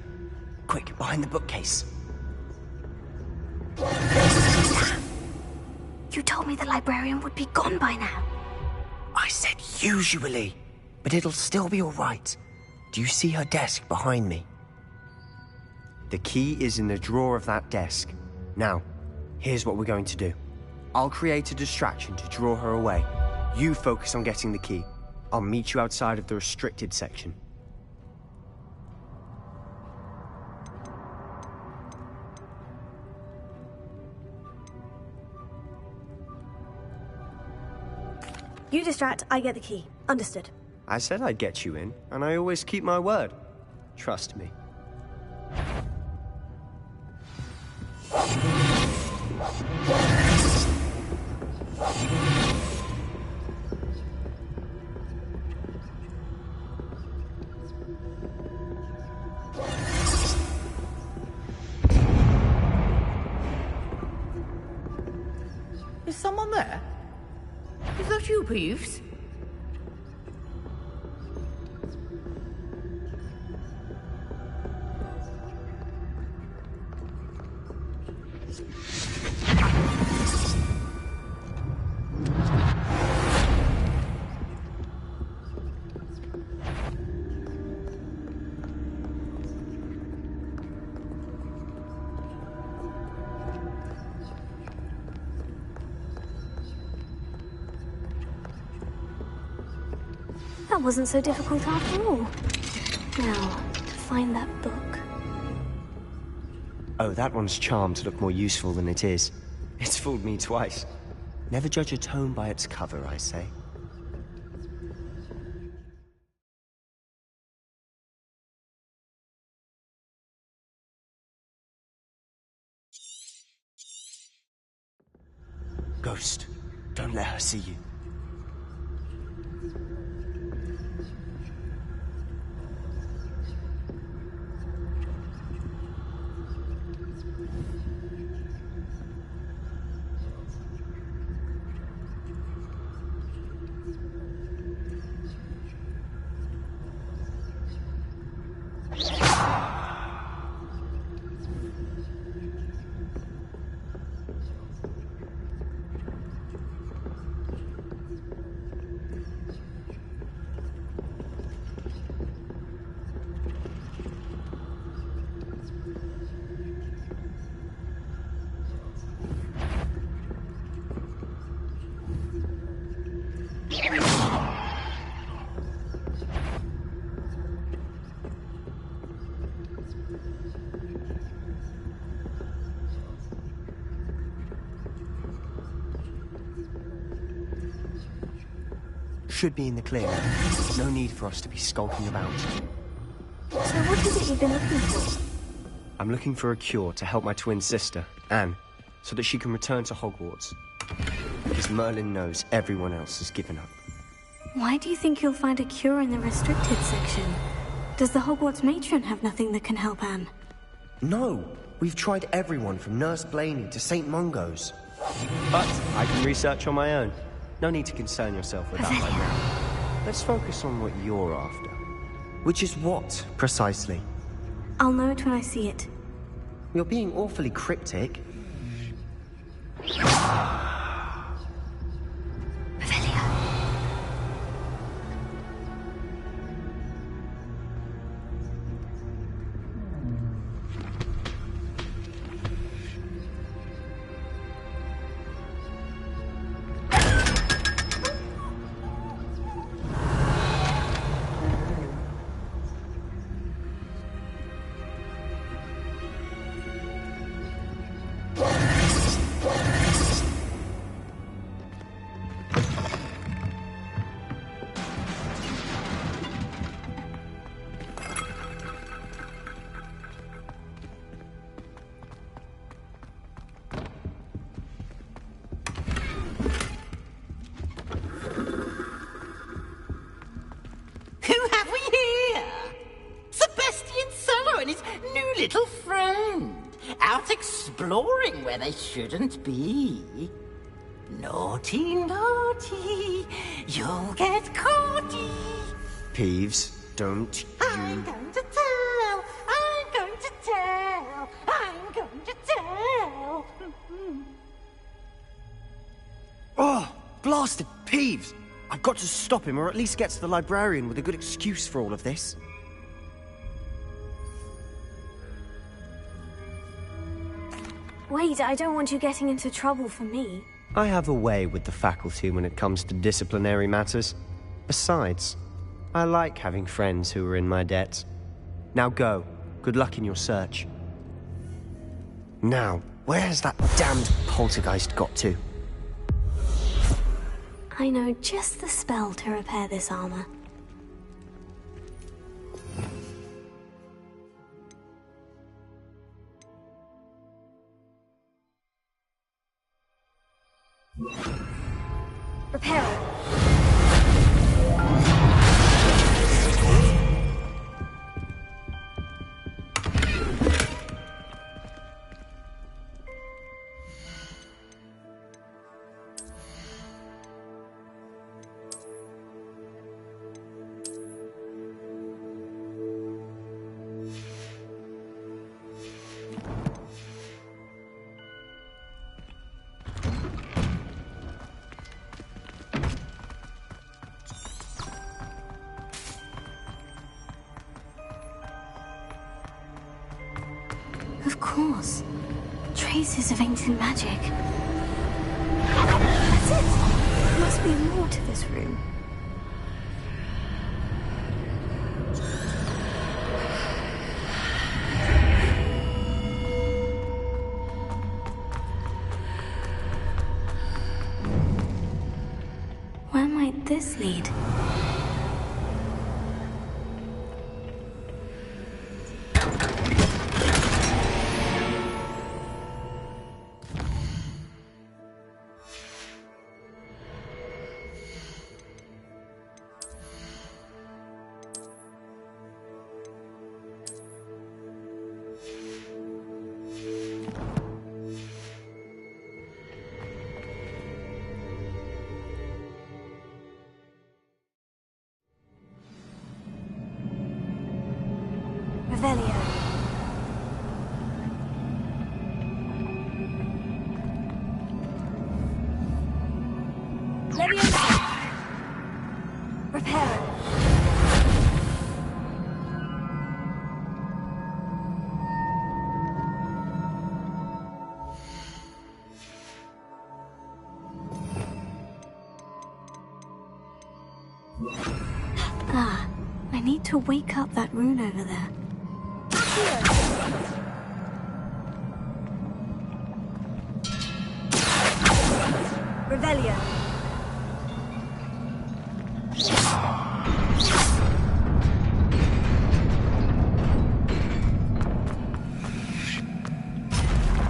Quick, behind the bookcase. You told me the librarian would be gone by now. I said usually, but it'll still be all right. Do you see her desk behind me? The key is in the drawer of that desk. Now, here's what we're going to do. I'll create a distraction to draw her away. You focus on getting the key. I'll meet you outside of the restricted section. You distract, I get the key. Understood. I said I'd get you in, and I always keep my word. Trust me. Is someone there? Is that you, Peeves? That wasn't so difficult after all. Now, to find that book. Oh, that one's charmed to look more useful than it is. It's fooled me twice. Never judge a tome by its cover, I say. Ghost, don't let her see you. Should be in the clear. No need for us to be skulking about. So what is it you've been looking for? I'm looking for a cure to help my twin sister, Anne, so that she can return to Hogwarts. Because Merlin knows everyone else has given up. Why do you think you'll find a cure in the restricted section? Does the Hogwarts matron have nothing that can help Anne? No, We've tried everyone from Nurse Blaney to St. Mungo's. But I can research on my own. No need to concern yourself with that right now. Let's focus on what you're after. Which is what, precisely? I'll know it when I see it. You're being awfully cryptic. Little friend, out exploring where they shouldn't be. Naughty, naughty, you'll get caughty. Peeves, don't you... I'm going to tell, I'm going to tell, I'm going to tell. Oh, blasted Peeves! I've got to stop him, or at least get to the librarian with a good excuse for all of this. Wait, I don't want you getting into trouble for me. I have a way with the faculty when it comes to disciplinary matters. Besides, I like having friends who are in my debt. Now go. Good luck in your search. Now, where's that damned poltergeist got to? I know just the spell to repair this armor. Repair it. Of course. Traces of ancient magic. That's it! There must be more to this room. Where might this lead? Revelio. Leviosa. Repair it. Ah, I need to wake up that rune over there. Revelio.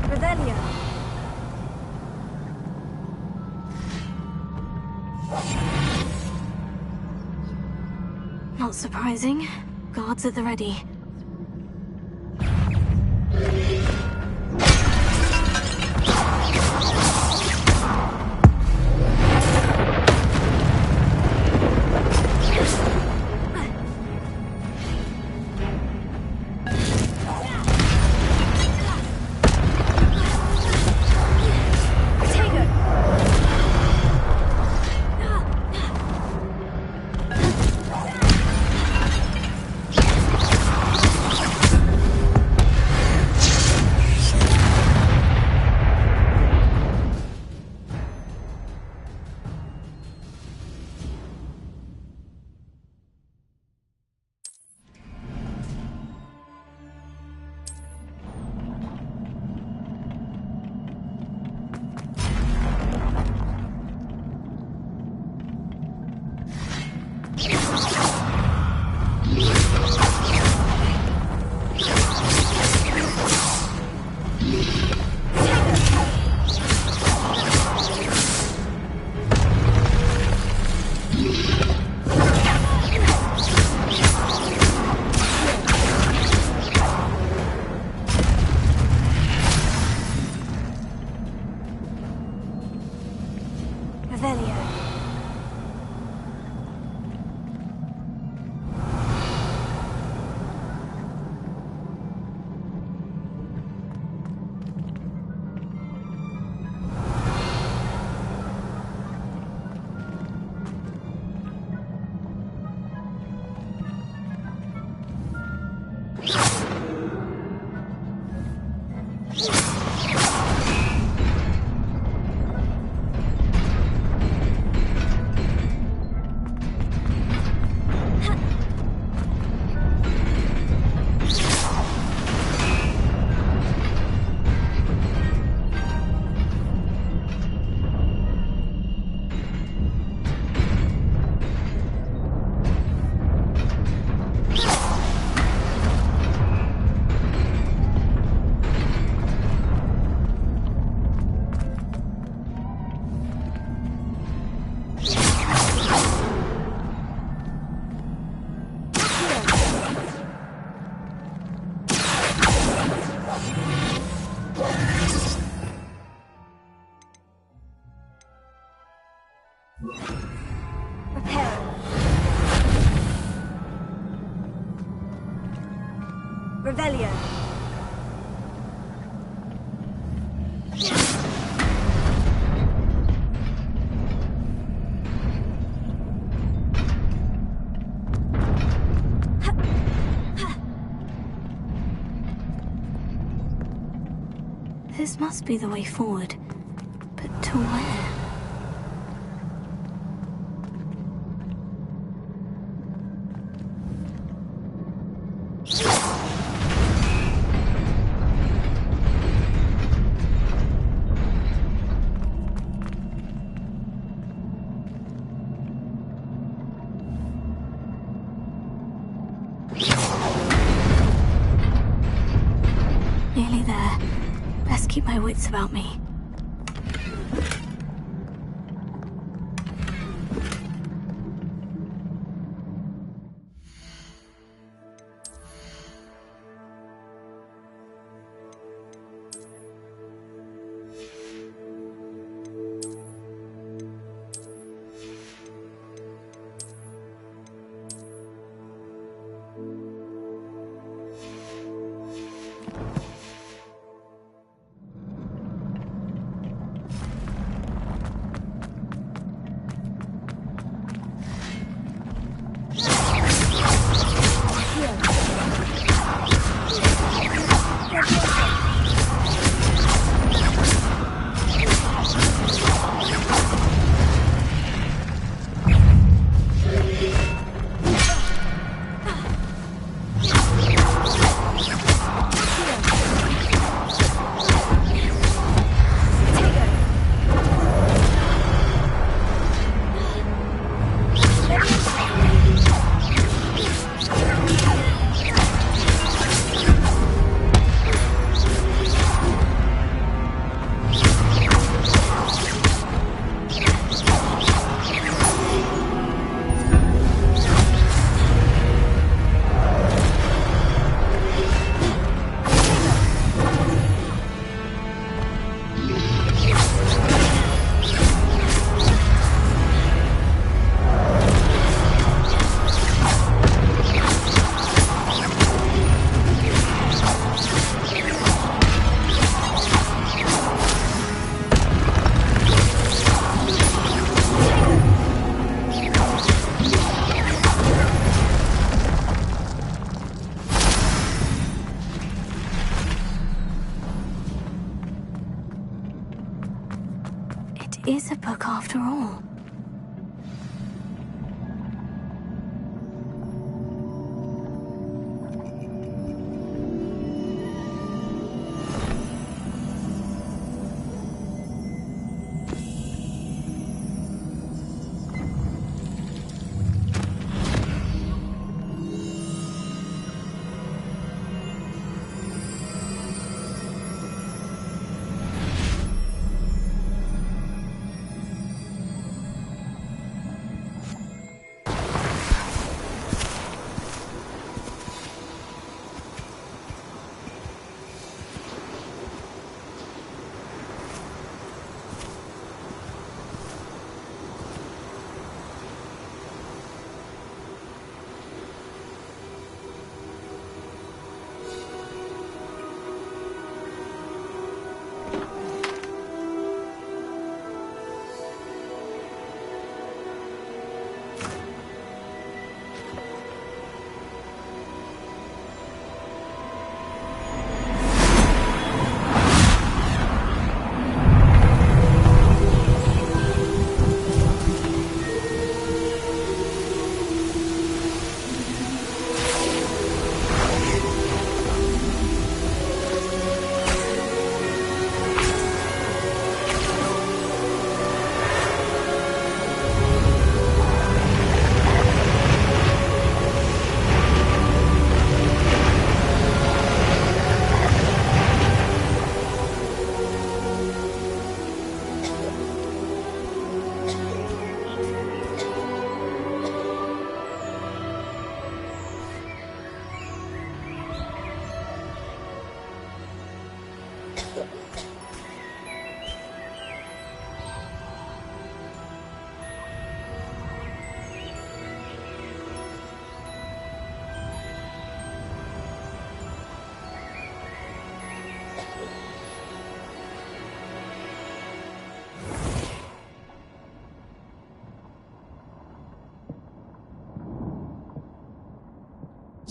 Revelio. Not surprising. Guards at the ready. Revelio. Revelio. This must be the way forward. But to where? Nearly there. Best keep my wits about me. Is a book after all.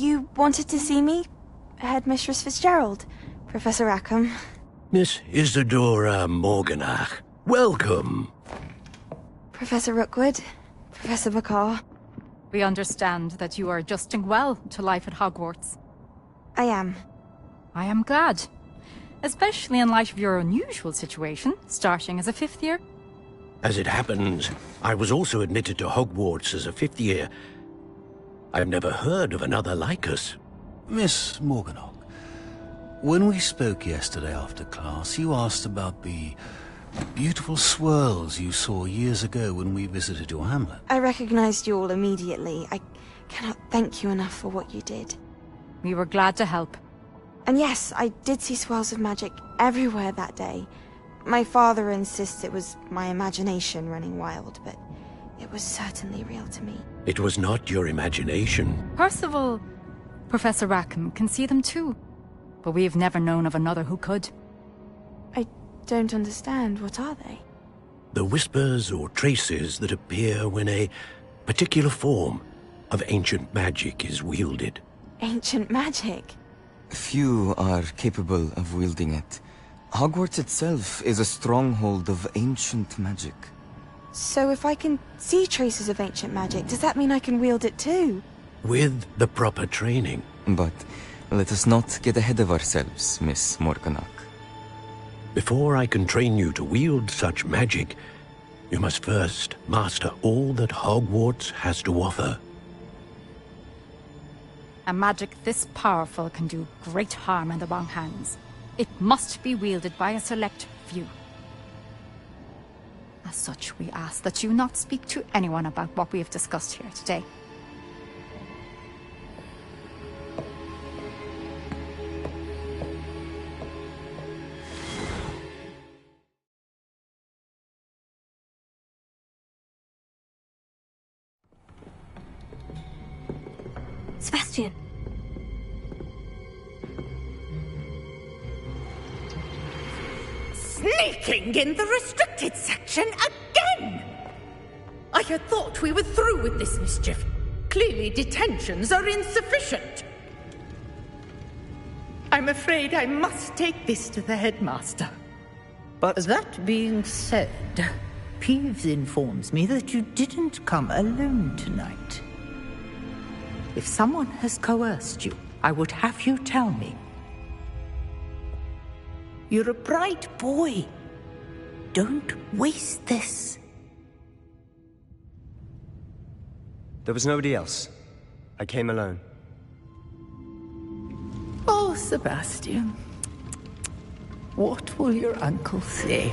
You wanted to see me? Headmistress Fitzgerald, Professor Rackham. Miss Isadora Morganach, welcome. Professor Rookwood, Professor McCaw. We understand that you are adjusting well to life at Hogwarts. I am. I am glad. Especially in light of your unusual situation, starting as a 5th year. As it happens, I was also admitted to Hogwarts as a 5th year. I've never heard of another like us. Miss Morganach, when we spoke yesterday after class, you asked about the beautiful swirls you saw years ago when we visited your hamlet. I recognized you all immediately. I cannot thank you enough for what you did. We were glad to help. And yes, I did see swirls of magic everywhere that day. My father insists it was my imagination running wild, but it was certainly real to me. It was not your imagination. Percival, Professor Rackham can see them too. But we have never known of another who could. I don't understand. What are they? The whispers or traces that appear when a particular form of ancient magic is wielded. Ancient magic? Few are capable of wielding it. Hogwarts itself is a stronghold of ancient magic. So if I can see traces of ancient magic, does that mean I can wield it too? With the proper training. But let us not get ahead of ourselves, Miss Morganach. Before I can train you to wield such magic, you must first master all that Hogwarts has to offer. A magic this powerful can do great harm in the wrong hands. It must be wielded by a select few. As such, we ask that you not speak to anyone about what we have discussed here today. Sebastian. Sneaking in the restricted section again! I had thought we were through with this mischief. Clearly detentions are insufficient. I'm afraid I must take this to the headmaster. But that being said, Peeves informs me that you didn't come alone tonight. If someone has coerced you, I would have you tell me. You're a bright boy. Don't waste this. There was nobody else. I came alone. Oh, Sebastian. What will your uncle say?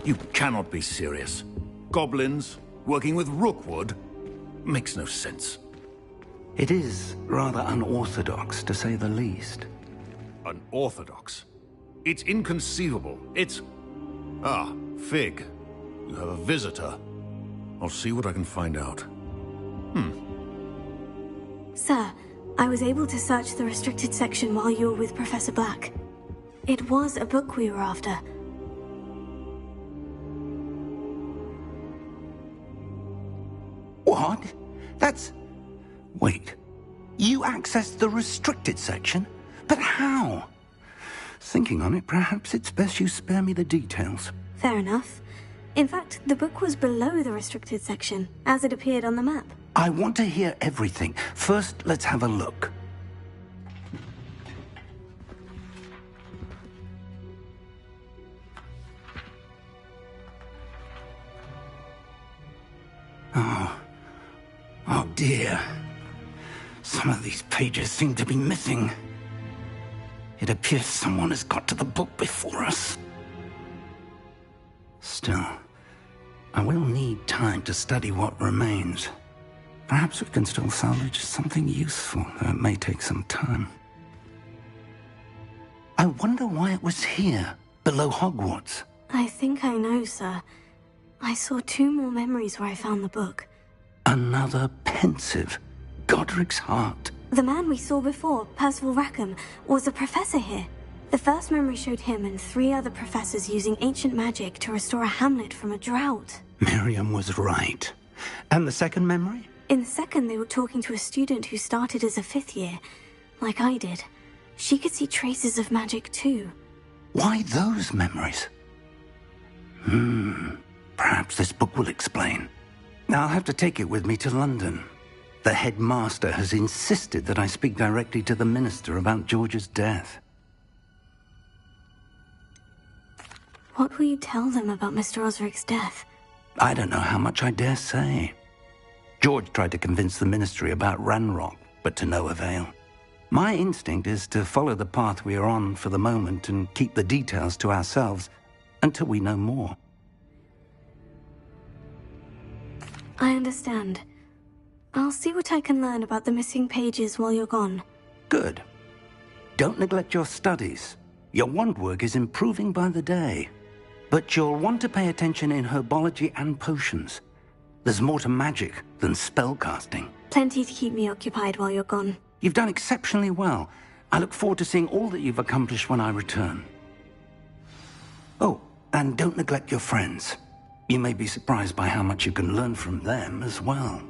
You cannot be serious. Goblins working with Rookwood makes no sense. It is rather unorthodox, to say the least. Unorthodox? It's inconceivable. It's... Ah, Fig. You have a visitor. I'll see what I can find out. Sir, I was able to search the restricted section while you were with Professor Black. It was a book we were after. What? That's... Wait. You accessed the restricted section? But how? Thinking on it, perhaps it's best you spare me the details. Fair enough. In fact, the book was below the restricted section, as it appeared on the map. I want to hear everything. First, let's have a look. Oh dear. Some of these pages seem to be missing. It appears someone has got to the book before us. Still, I will need time to study what remains. Perhaps we can still salvage something useful, though it may take some time. I wonder why it was here, below Hogwarts. I think I know, sir. I saw 2 more memories where I found the book. Another pensive. Godric's heart. The man we saw before, Percival Rackham, was a professor here. The first memory showed him and 3 other professors using ancient magic to restore a hamlet from a drought. Miriam was right. And the second memory? In the second, they were talking to a student who started as a 5th year, like I did. She could see traces of magic too. Why those memories? Perhaps this book will explain. I'll have to take it with me to London. The headmaster has insisted that I speak directly to the minister about George's death. What will you tell them about Mr. Osric's death? I don't know how much I dare say. George tried to convince the ministry about Ranrock, but to no avail. My instinct is to follow the path we are on for the moment and keep the details to ourselves until we know more. I understand. I'll see what I can learn about the missing pages while you're gone. Good. Don't neglect your studies. Your wand work is improving by the day. But you'll want to pay attention in herbology and potions. There's more to magic than spellcasting. Plenty to keep me occupied while you're gone. You've done exceptionally well. I look forward to seeing all that you've accomplished when I return. Oh, and don't neglect your friends. You may be surprised by how much you can learn from them as well.